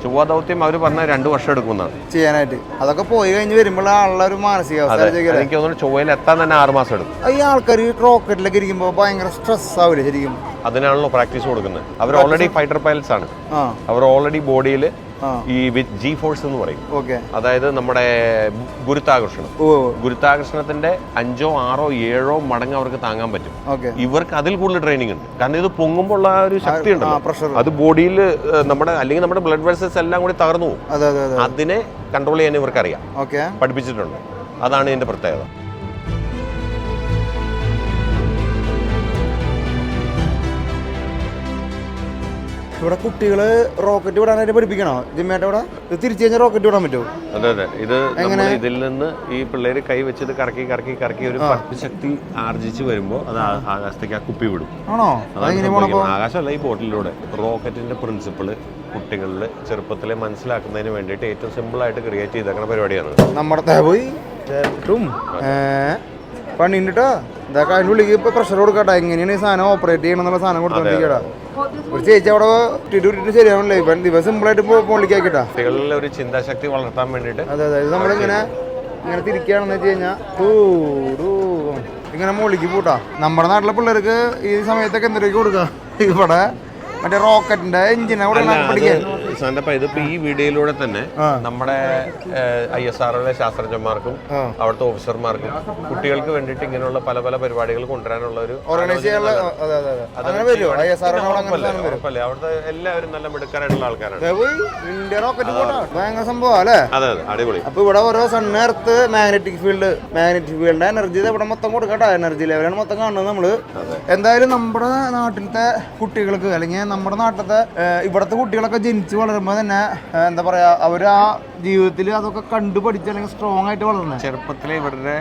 ചൊവ്വ ദൗത്യം അവർ പറഞ്ഞ 2 വർഷം എടുക്കുന്നതാണ് ചെയ്യാനായിട്ട്. അതൊക്കെ പോയി കഴിഞ്ഞ് വരുമ്പോഴുള്ള ഒരു മാനസികാവസ്ഥ എനിക്ക് തോന്നുന്നു ചൊവ്വയിൽ എത്താൻ തന്നെ 6 മാസം എടുക്കും. ഈ ആൾക്കാർ റോക്കറ്റിലൊക്കെ ഇരിക്കുമ്പോൾ ഭയങ്കര സ്ട്രെസ് ആവില്ലേ ശരിക്കും? അതിനാണല്ലോ പ്രാക്ടീസ് കൊടുക്കുന്നത്. അവർ ഓൾറെഡി ഫൈറ്റർ പൈലറ്റ്സ് ആണ്. അവർ ഓൾറെഡി ബോഡിയിൽ ഈ വിത്ത് ജി ഫോഴ്സ് എന്ന് പറയും. അതായത് നമ്മുടെ ഗുരുത്വാകർഷണത്തിന്റെ 5, 6, 7 മടങ്ങ് അവർക്ക് താങ്ങാൻ പറ്റും. ഇവർക്ക് അതിൽ കൂടുതൽ ട്രെയിനിങ് ഉണ്ട്. കാരണം ഇത് പൊങ്ങുമ്പോൾ ഉള്ള ഒരു ശക്തി ഉണ്ടല്ലോ, അത് ബോഡിയിൽ അല്ലെങ്കിൽ നമ്മുടെ ബ്ലഡ് വെസൽസ് എല്ലാം കൂടി തകർന്നു പോകും. അതിനെ കൺട്രോൾ ചെയ്യാൻ ഇവർക്ക് അറിയാം, പഠിപ്പിച്ചിട്ടുണ്ട്. അതാണ് ഇതിന്റെ പ്രത്യേകത. ഇവിടെ കുട്ടികള് റോക്കറ്റ് വിടാനായിട്ട് പഠിപ്പിക്കണോ ജിമ്മേട്ട ഇവിടെ? ഇത് തിരിച്ചു കഴിഞ്ഞാൽ റോക്കറ്റ് വിടാൻ പറ്റുമോ? അതെ. ഇത് ഇതിൽ നിന്ന് ഈ പിള്ളേര് കൈ വെച്ചത് കറക്കി ഒരു ശക്തി ആർജിച്ച് വരുമ്പോ അത് ആകാശത്തേക്ക് ആ കുപ്പി വിടും. ആണോ? ആകാശമല്ല, ഈ ബോട്ടിലൂടെ. റോക്കറ്റിന്റെ പ്രിൻസിപ്പിള് കുട്ടികളിൽ ചെറുപ്പത്തിലെ മനസ്സിലാക്കുന്നതിന് വേണ്ടിയിട്ട് ഏറ്റവും സിമ്പിൾ ആയിട്ട് ക്രിയേറ്റ് ചെയ്തേക്കുന്ന പരിപാടിയാണ്. നമ്മുടെ പോയി പണിട്ടോ ഇതൊക്കെ അതിൻ്റെ ഉള്ളിൽ ഇപ്പൊ പ്രഷർ കൊടുക്കട്ടെ, എങ്ങനെയാണ് ഈ സാധനം ഓപ്പറേറ്റ് ചെയ്യണം എന്നുള്ള സാധനം കൊടുത്തോണ്ടിരിക്കടാ. ഒരു ചേച്ചി അവിടെ ഇട്ടിട്ട് ശരിയാവണല്ലേ, ഇപ്പം ദിവസം സിമ്പിളായിട്ട് പൊള്ളിക്കാക്കിട്ടാ. കുട്ടികളിൽ ഒരു ചിന്താശക്തി വളർത്താൻ വേണ്ടിയിട്ട്. അതെ. ഇത് നമ്മളിങ്ങനെ തിരിക്കുകയാണെന്ന് വെച്ച് കഴിഞ്ഞാൽ ഇങ്ങനെ മുകളിലേക്ക് പൂട്ടാ. നമ്മുടെ നാട്ടിലെ പിള്ളേർക്ക് ഈ സമയത്തൊക്കെ എന്തൊക്കെ കൊടുക്കുക? ഇവിടെ മറ്റേ റോക്കറ്റിന്റെ എഞ്ചിനെ പഠിക്കാൻ. ഇതിപ്പോ ഈ വീഡിയോയിലൂടെ തന്നെ നമ്മുടെ ISROയിലെ ശാസ്ത്രജ്ഞന്മാർക്കും അവിടുത്തെ ഓഫീസർമാർക്കും കുട്ടികൾക്ക് വേണ്ടിയിട്ട് ഇങ്ങനെയുള്ള പല പല പരിപാടികൾ കൊണ്ടുവരാനുള്ള ഒരു അവിടുത്തെ എല്ലാവരും നല്ല മിടുക്കാരായിട്ടുള്ള ആൾക്കാരാണ്. ഭയങ്കര സംഭവം അല്ലേ? അതെ, അടിപൊളി. അപ്പൊ ഇവിടെ ഓരോ സൺ എർത്ത് മാഗ്നറ്റിക് ഫീൽഡിന്റെ എനർജി ഇവിടെ മൊത്തം കൊടുക്കട്ടെ. എനർജി ലെവലാണ് മൊത്തം കാണുന്നത് നമ്മള്. എന്തായാലും നമ്മുടെ നാട്ടിലത്തെ കുട്ടികൾക്ക് അല്ലെങ്കിൽ നമ്മുടെ നാട്ടിലത്തെ ഇവിടുത്തെ കുട്ടികളൊക്കെ ജനിച്ച് വളരുമ്പോൾ തന്നെ എന്താ പറയാ, അവർ ആ ജീവിതത്തിൽ അതൊക്കെ കണ്ടു പഠിച്ച് അല്ലെങ്കിൽ സ്ട്രോങ് ആയിട്ട് വളർന്നത്. ചെറുപ്പത്തിലെ ഇവരുടെ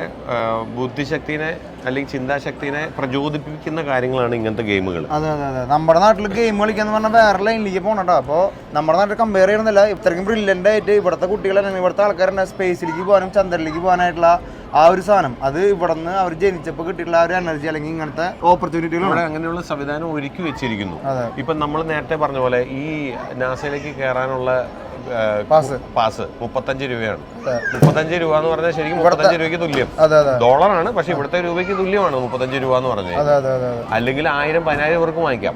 ബുദ്ധിശക്തിനെ അല്ലെങ്കിൽ ചിന്താശക്തിനെ പ്രചോദിപ്പിക്കുന്ന കാര്യങ്ങളാണ് ഇങ്ങനത്തെ ഗെയിമുകൾ. അതെ. നമ്മുടെ നാട്ടിൽ ഗെയിം കളിക്കാന്ന് പറഞ്ഞാൽ വേറെ ലൈനിലേക്ക് പോകണട്ടോ. അപ്പോൾ നമ്മുടെ നാട്ടിൽ കമ്പയർ ചെയ്യണമെന്നില്ല, ഇത്രയ്ക്കും ബ്രില്യൻ്റ് ആയിട്ട് ഇവിടുത്തെ കുട്ടികളെ ഇവിടുത്തെ ആൾക്കാരെ സ്പേസിലേക്ക് പോകാനും ചന്ദ്രനിലേക്ക് പോകാനായിട്ടുള്ള ആ ഒരു സാധനം അത് ഇവിടെ നിന്ന് അവർ ജനിച്ചപ്പോൾ കിട്ടിയിട്ടുള്ള ആ ഒരു എനർജി അല്ലെങ്കിൽ ഇങ്ങനത്തെ ഓപ്പർച്യൂണിറ്റികൾ അങ്ങനെയുള്ള സംവിധാനം ഒരുക്കി വെച്ചിരിക്കുന്നു. ഇപ്പം നമ്മൾ നേരത്തെ പറഞ്ഞ പോലെ ഈ നാസയിലേക്ക് കയറാനുള്ള പാസ് 35 രൂപയാണ്. 35 രൂപ എന്ന് പറഞ്ഞാൽ ശരിക്കും 35 രൂപയ്ക്ക് തുല്യം. ഡോളറാണ്, പക്ഷെ ഇവിടുത്തെ രൂപയ്ക്ക് തുല്യമാണ് 35 രൂപ എന്ന് പറഞ്ഞാൽ. അല്ലെങ്കിൽ 1000-10,000 ഇവർക്ക് വാങ്ങിക്കാം.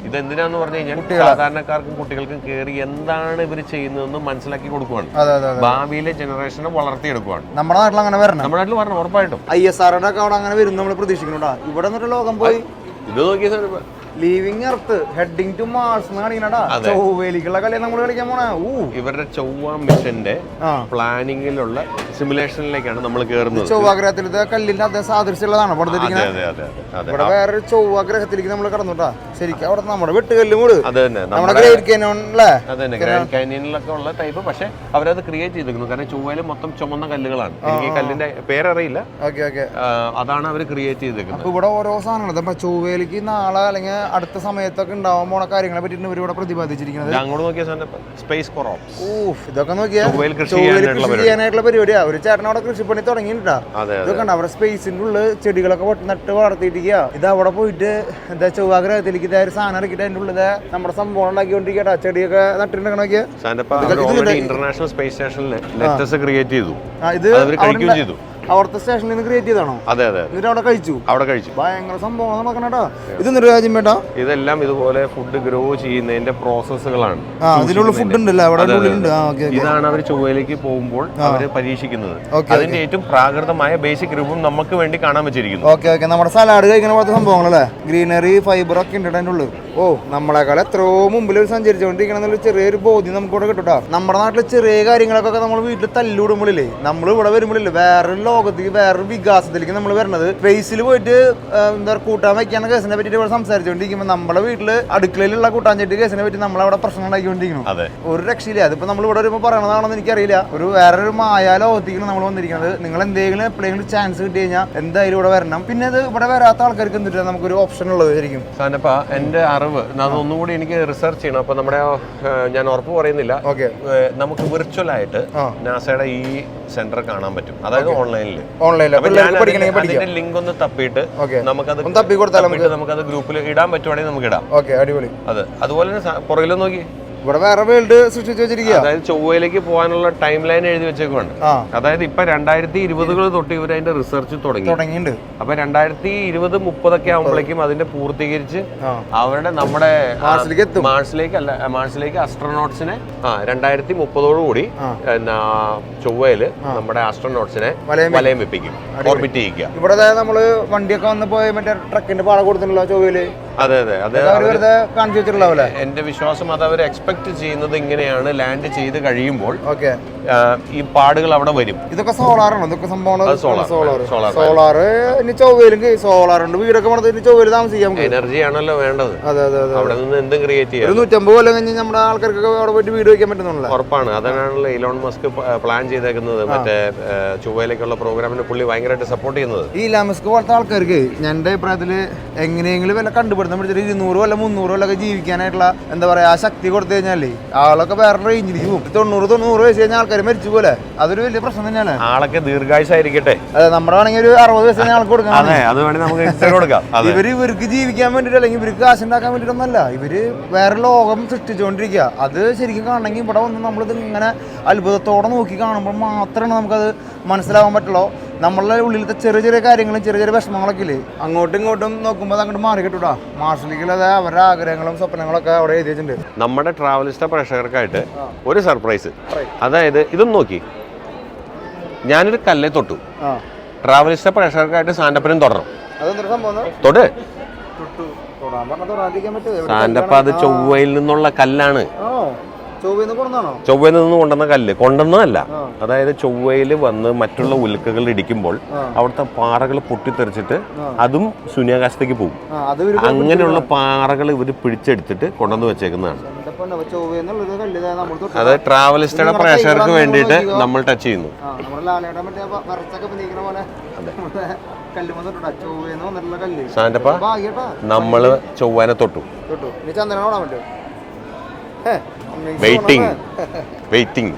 ഇത് എന്തിനാന്ന് പറഞ്ഞു കഴിഞ്ഞാൽ സാധാരണക്കാർക്കും കുട്ടികൾക്കും കയറി എന്താണ് ഇവർ ചെയ്യുന്നതെന്ന് മനസ്സിലാക്കി കൊടുക്കുവാണ്. ഭാവിയിലെ ജനറേഷനെ വളർത്തിയെടുക്കുവാണ്. നമ്മുടെ നാട്ടിൽ അങ്ങനെ വരണം. നമ്മുടെ നാട്ടിൽ വരണം ഉറപ്പായിട്ടും. ISROയുടെ ഒക്കെ അവിടെ അങ്ങനെ വരും നമ്മൾ പ്രതീക്ഷിക്കണോടാ. ഇവിടെ നിന്നൊരു ലോകം പോയി ഇത് നോക്കിയ living earth heading to Mars കാണിക്കണടാ. ചൊവ്വയിലേക്കുള്ള കളിയാണ് നമ്മൾ കളിക്കാൻ പോണേ. ഇവരുടെ ചൊവ്വ മിഷന്റെ പ്ലാനിങ്ങിലുള്ള സിമുലേഷനിലേക്കാണ് നമ്മൾ കയറുന്നത്. ചൊവ്വാഗ്രഹത്തിലത്തെ കല്ലിന്റെ അതേ സാദൃശ്യമുള്ളതാണ് ഇവിടെ. വേറെ ചൊവ്വാഗ്രഹത്തിലേക്ക് നമ്മൾ കടന്നുട്ടാ. ശരിക്കും അവിടെ നമ്മുടെ വെട്ടുകല്ലും കൂട് നമ്മുടെ ഗ്രേറ്റ് കാനിയനിലൊക്കെ ഉള്ള ടൈപ്പ്. പക്ഷെ അവരത് ക്രിയേറ്റ് ചെയ്തിരിക്കുന്നു, കാരണം ചൊവ്വയിൽ മൊത്തം ചുമന്ന കല്ലുകളാണ്. എനിക്ക് ഈ കല്ലിന്റെ പേരറിയില്ല. അതാണ് അവർ ക്രിയേറ്റ് ചെയ്തിരിക്കുന്നത്. ഇവിടെ ഓരോ സാധനങ്ങൾ ചൊവ്വയിലേക്ക് നാളെ അല്ലെങ്കിൽ അടുത്ത സമയത്തൊക്കെ ഉണ്ടാവാൻ പോണ കാര്യങ്ങളെ പറ്റിയിട്ട് ഇവരിവിടെ പ്രതിപാദിച്ചിരിക്കുന്നത്. അങ്ങോട്ട് നോക്കിയാൽ സ്പേസ് ക്രോപ്സ്, ഇതൊക്കെ നോക്കിയാൽ കൃഷി ചെയ്യാനായിട്ടുള്ള പരിപാടിയാ. ഒരു ചേട്ടൻ അവിടെ കൃഷിപ്പണി തുടങ്ങിയിട്ടാ. ഇതൊക്കെ ഉണ്ട് അവിടെ സ്പേസിന്റെ ഉള്ളിൽ ചെടികളൊക്കെ നട്ട് വളർത്തിയിരിക്കുക. ഇത് അവിടെ പോയിട്ട് എന്താ ചൊവ്വാഗ്രഹത്തിലേക്ക് ഇതായ സാധനം ഇറക്കിയിട്ട് അതിന്റെ ഉള്ളിൽ നമ്മുടെ സംഭവം ഉണ്ടാക്കിക്കൊണ്ടിരിക്കട്ടാ. ചെടിയൊക്കെ നട്ടിട്ടുണ്ടെങ്കിൽ ഇന്റർനാഷണൽ സ്പേസ് സ്റ്റേഷനിൽ ലെറ്റസ് ക്രിയേറ്റ് ചെയ്തു. ഇത് അവിടുത്തെ സ്റ്റേഷനിൽ നിന്ന് ക്രിയേറ്റ് ചെയ്താണോ? അതെ. എന്നിട്ട് അവിടെ കഴിച്ചു. ഭയങ്കര സംഭവം നോക്കണേട്ടാ. ഇതൊന്നും രാജ്യം വേണ്ട. ഇതെല്ലാം ഇതുപോലെ ഫുഡ് ഗ്രോ ചെയ്യുന്നതിന്റെ പ്രോസസ്സുകളാണ്. അതിനുള്ള ഫുഡ് ഉണ്ടല്ലോ അവിടെ. ഇതാണ് അവർ ചൊവ്വയിലേക്ക് പോകുമ്പോൾ അവർ പരീക്ഷിക്കുന്നത്. അതിന്റെ ഏറ്റവും പ്രാകൃതമായ ബേസിക് രൂപം നമുക്ക് വേണ്ടി കാണാൻ വെച്ചിരിക്കുന്നു. ഓക്കെ. നമ്മുടെ സലാഡ് കഴിക്കുന്ന പോലത്തെ സംഭവങ്ങളല്ലേ, ഗ്രീനറി ഫൈബർ ഒക്കെ ഉണ്ട് അതിൻ്റെ ഉള്ളിൽ. നമ്മളെക്കാൾ എത്രയോ മുമ്പിൽ സഞ്ചരിച്ചുകൊണ്ടിരിക്കണം ചെറിയൊരു ബോധ്യം നമുക്ക് ഇവിടെ കിട്ടും. നമ്മുടെ നാട്ടിലെ ചെറിയ കാര്യങ്ങളൊക്കെ നമ്മൾ വീട്ടിൽ തല്ലിവിടുമ്പോഴില്ലേ, നമ്മൾ ഇവിടെ വരുമ്പോഴില്ലേ വേറൊരു ലോകത്തേക്ക് വേറൊരു വികാസത്തിലേക്ക് നമ്മൾ വരുന്നത്. സ്പേസിൽ പോയിട്ട് എന്താ കൂട്ടാൻ വയ്ക്കാനുള്ള കേസിനെ പറ്റിയിട്ട് ഇവിടെ സംസാരിച്ചുകൊണ്ടിരിക്കുമ്പോൾ നമ്മുടെ വീട്ടില് അടുക്കളയിലുള്ള കൂട്ടാൻ ചെട്ടി കേസിനെ പറ്റി നമ്മളവിടെ പ്രശ്നം ഉണ്ടാക്കിക്കൊണ്ടിരിക്കണം. ഒരു രക്ഷയില്ല. അതിപ്പോ നമ്മൾ ഇവിടെ വരുമ്പോൾ പറയണതാണെന്ന് എനിക്കറിയില്ല. ഒരു വേറൊരു മായാ ലോകത്തേക്കാണ് നമ്മൾ വന്നിരിക്കുന്നത്. നിങ്ങൾ എന്തെങ്കിലും എപ്പോഴെങ്കിലും ചാൻസ് കിട്ടി കഴിഞ്ഞാൽ എന്തായാലും ഇവിടെ വരണം. പിന്നെ അത് ഇവിടെ വരാത്ത ആൾക്കാർക്ക് എന്തിട്ടാ നമുക്കൊരു ഓപ്ഷൻ ഉള്ളത് ശരിക്കും. എന്റെ അറിവ് അതൊന്നുകൂടി എനിക്ക് റിസർച്ച് ചെയ്യണം. അപ്പൊ നമ്മുടെ ഞാൻ ഉറപ്പ് പറയുന്നില്ല, നമുക്ക് വിർച്വൽ ആയിട്ട് നാസയുടെ ഈ സെന്റർ കാണാൻ പറ്റും. അതായത് ഓൺലൈനിൽ ലിങ്ക് ഒന്ന് തപ്പിയിട്ട് നമുക്കത് ഗ്രൂപ്പിൽ ഇടാൻ പറ്റുവാണെങ്കിൽ നമുക്ക് ഇടാം. അതുപോലെ തന്നെ പുറകിലും നോക്കി ഇവിടെ വേറെ വേൾഡ് സൃഷ്ടിച്ചു വെച്ചിരിക്കുക. അതായത് ചൊവ്വയിലേക്ക് പോകാനുള്ള ടൈം ലൈൻ എഴുതി വെച്ചേക്കുവാണ്. അതായത് ഇപ്പൊ 2020 തൊട്ട് ഇവർ അതിന്റെ റിസർച്ച് തുടങ്ങിയിട്ടുണ്ട്. അപ്പൊ 2020-30 ആകുമ്പോഴേക്കും അതിന്റെ പൂർത്തീകരിച്ച് അവരുടെ നമ്മുടെ മാർസിലേക്ക് അസ്ട്രോനോട്സിനെ 2030 ചൊവ്വയില് നമ്മുടെ ആസ്ട്രോനോട്സിനെ വലയം വെപ്പിക്കും, ഓർബിറ്റ് ചെയ്യിക്കുക. ഇവിടെ നമ്മള് വണ്ടിയൊക്കെ വന്ന് പോയി മറ്റേ ട്രക്കിന്റെ പാട കൊടുത്തിട്ടുള്ള ചൊവ്വയില് അതെ അതെ അതെ, വെറുതെ കാണിച്ചു വെച്ചിട്ടുണ്ടാവില്ലേ? എന്റെ വിശ്വാസം അത് അവർ എക്സ്പെക്ട് ചെയ്യുന്നത് ഇങ്ങനെയാണ്. ലാൻഡ് ചെയ്ത് കഴിയുമ്പോൾ ഓക്കെ ഈ പാടുകൾ അവിടെ വരും. ഇതൊക്കെ സോളാറാണോ? ഇതൊക്കെ സംഭവം സോളാർ. ഇനി ചൊവ്വയിലും സോളാറുണ്ട്. വീടൊക്കെ പണിത് ഇനി ചൊവ്വയിൽ താമസിക്കാം. എനർജി ആണല്ലോ വേണ്ടത്. അതെ അതെ അതെ. അവിടെ നിന്ന് എന്തും ക്രിയേറ്റ് ചെയ്യാം. 150 കൊല്ലം കഴിഞ്ഞ് നമ്മുടെ ആൾക്കാർക്ക് അവിടെ പോയിട്ട് വീട് വയ്ക്കാൻ പറ്റുന്നുള്ളൂ. ഉറപ്പാണ്. അതിനാണല്ലോ ഇലോൺ മസ്ക് പ്ലാൻ ചെയ്തേക്കുന്നത്. മറ്റേ ചൊവ്വയിലേക്കുള്ള പ്രോഗ്രാമിന് പുള്ളി ഭയങ്കരമായിട്ട് സപ്പോർട്ട് ചെയ്യുന്നത്. ഈ ഇലോൺ മസ്ക് പോലത്തെ ആൾക്കാർക്ക് എൻ്റെ അഭിപ്രായത്തിൽ എങ്ങനെയെങ്കിലും വല്ല കണ്ടുപിടുത്തം പിടിച്ചിട്ട് 200 കൊല്ലം 300 കൊല്ലമൊക്കെ ജീവിക്കാനായിട്ടുള്ള എന്താ പറയാ ആ ശക്തി കൊടുത്തു കഴിഞ്ഞാലേ ആളൊക്കെ വേറെ റേഞ്ചിലേക്ക് പോകും. 90 വയസ്സ് കഴിഞ്ഞ ആൾക്കാർ മരിച്ചു പോലെ. അതൊരു വലിയ പ്രശ്നം തന്നെയാണ്. ആളൊക്കെ ദീർഘായുസായിരിക്കട്ടെ. അതെ, നമ്മുടെ വേണമെങ്കിൽ ഒരു 60 വയസ്സ് കഴിഞ്ഞ ആൾക്ക് കൊടുക്കാം. ഇവർക്ക് ജീവിക്കാൻ വേണ്ടിട്ട് അല്ലെങ്കിൽ ഇവർക്ക് കാശുണ്ടാക്കാൻ വേണ്ടിയിട്ടൊന്നല്ല. ഇവര് വേറെ ലോകം സൃഷ്ടിച്ചുകൊണ്ടിരിക്കുക. അത് ശരിക്കും കാണണമെങ്കിൽ ഇവിടെ വന്ന് നമ്മളിത് ഇങ്ങനെ അത്ഭുതത്തോടെ നോക്കി കാണുമ്പോൾ മാത്രമാണ് നമുക്കത് മനസ്സിലാവാൻ പറ്റുള്ളൂ. നമ്മളുടെ ഉള്ളിലത്തെ ചെറിയ ചെറിയ കാര്യങ്ങളും ചെറിയ ചെറിയ വിഷമങ്ങളൊക്കെ ഇല്ലേ, അങ്ങോട്ടും ഇങ്ങോട്ടും നോക്കുമ്പോൾ അത് അങ്ങോട്ട് മാറി കിട്ടൂടാ. മാർഷലിക്കലത് അവരുടെ ആഗ്രഹങ്ങളും സ്വപ്നങ്ങളൊക്കെ അവിടെ എഴുതി വെച്ചിട്ടുണ്ട്. നമ്മുടെ ട്രാവലിസ്റ്റ പ്രേക്ഷകർക്കായിട്ട് ഒരു സർപ്രൈസ്. അതായത് ഇതൊന്നും നോക്കി, ഞാനൊരു കല്ലെ തൊട്ടു. ട്രാവലിസ്റ്റ പ്രേക്ഷകർക്കായിട്ട് സാന്റപ്പനും തൊടണം. തൊട്. സാന്റപ്പ അത് ചൊവ്വയിൽ നിന്നുള്ള കല്ലാണ്. ചൊവ്വയിൽ നിന്ന് കൊണ്ടുവന്ന കല്ല്. കൊണ്ടുവന്നതല്ല, അതായത് ചൊവ്വയിൽ വന്ന് മറ്റുള്ള ഉൽക്കകൾ ഇടിക്കുമ്പോൾ അവിടുത്തെ പാറകൾ പൊട്ടിത്തെറിച്ചിട്ട് അതും ശൂന്യാകാശത്തേക്ക് പോകും. അങ്ങനെയുള്ള പാറകൾ ഇവര് പിടിച്ചെടുത്തിട്ട് കൊണ്ടുവന്ന് വെച്ചേക്കുന്നതാണ്. അത് ട്രാവലിസ്റ്റയുടെ പ്രേക്ഷകർക്ക് വേണ്ടിയിട്ട് നമ്മൾ ടച്ച് ചെയ്യുന്നു. സാന്റപ്പ നമ്മള് ചൊവ്വനെ തൊട്ടു. വെയിറ്റിംഗ്.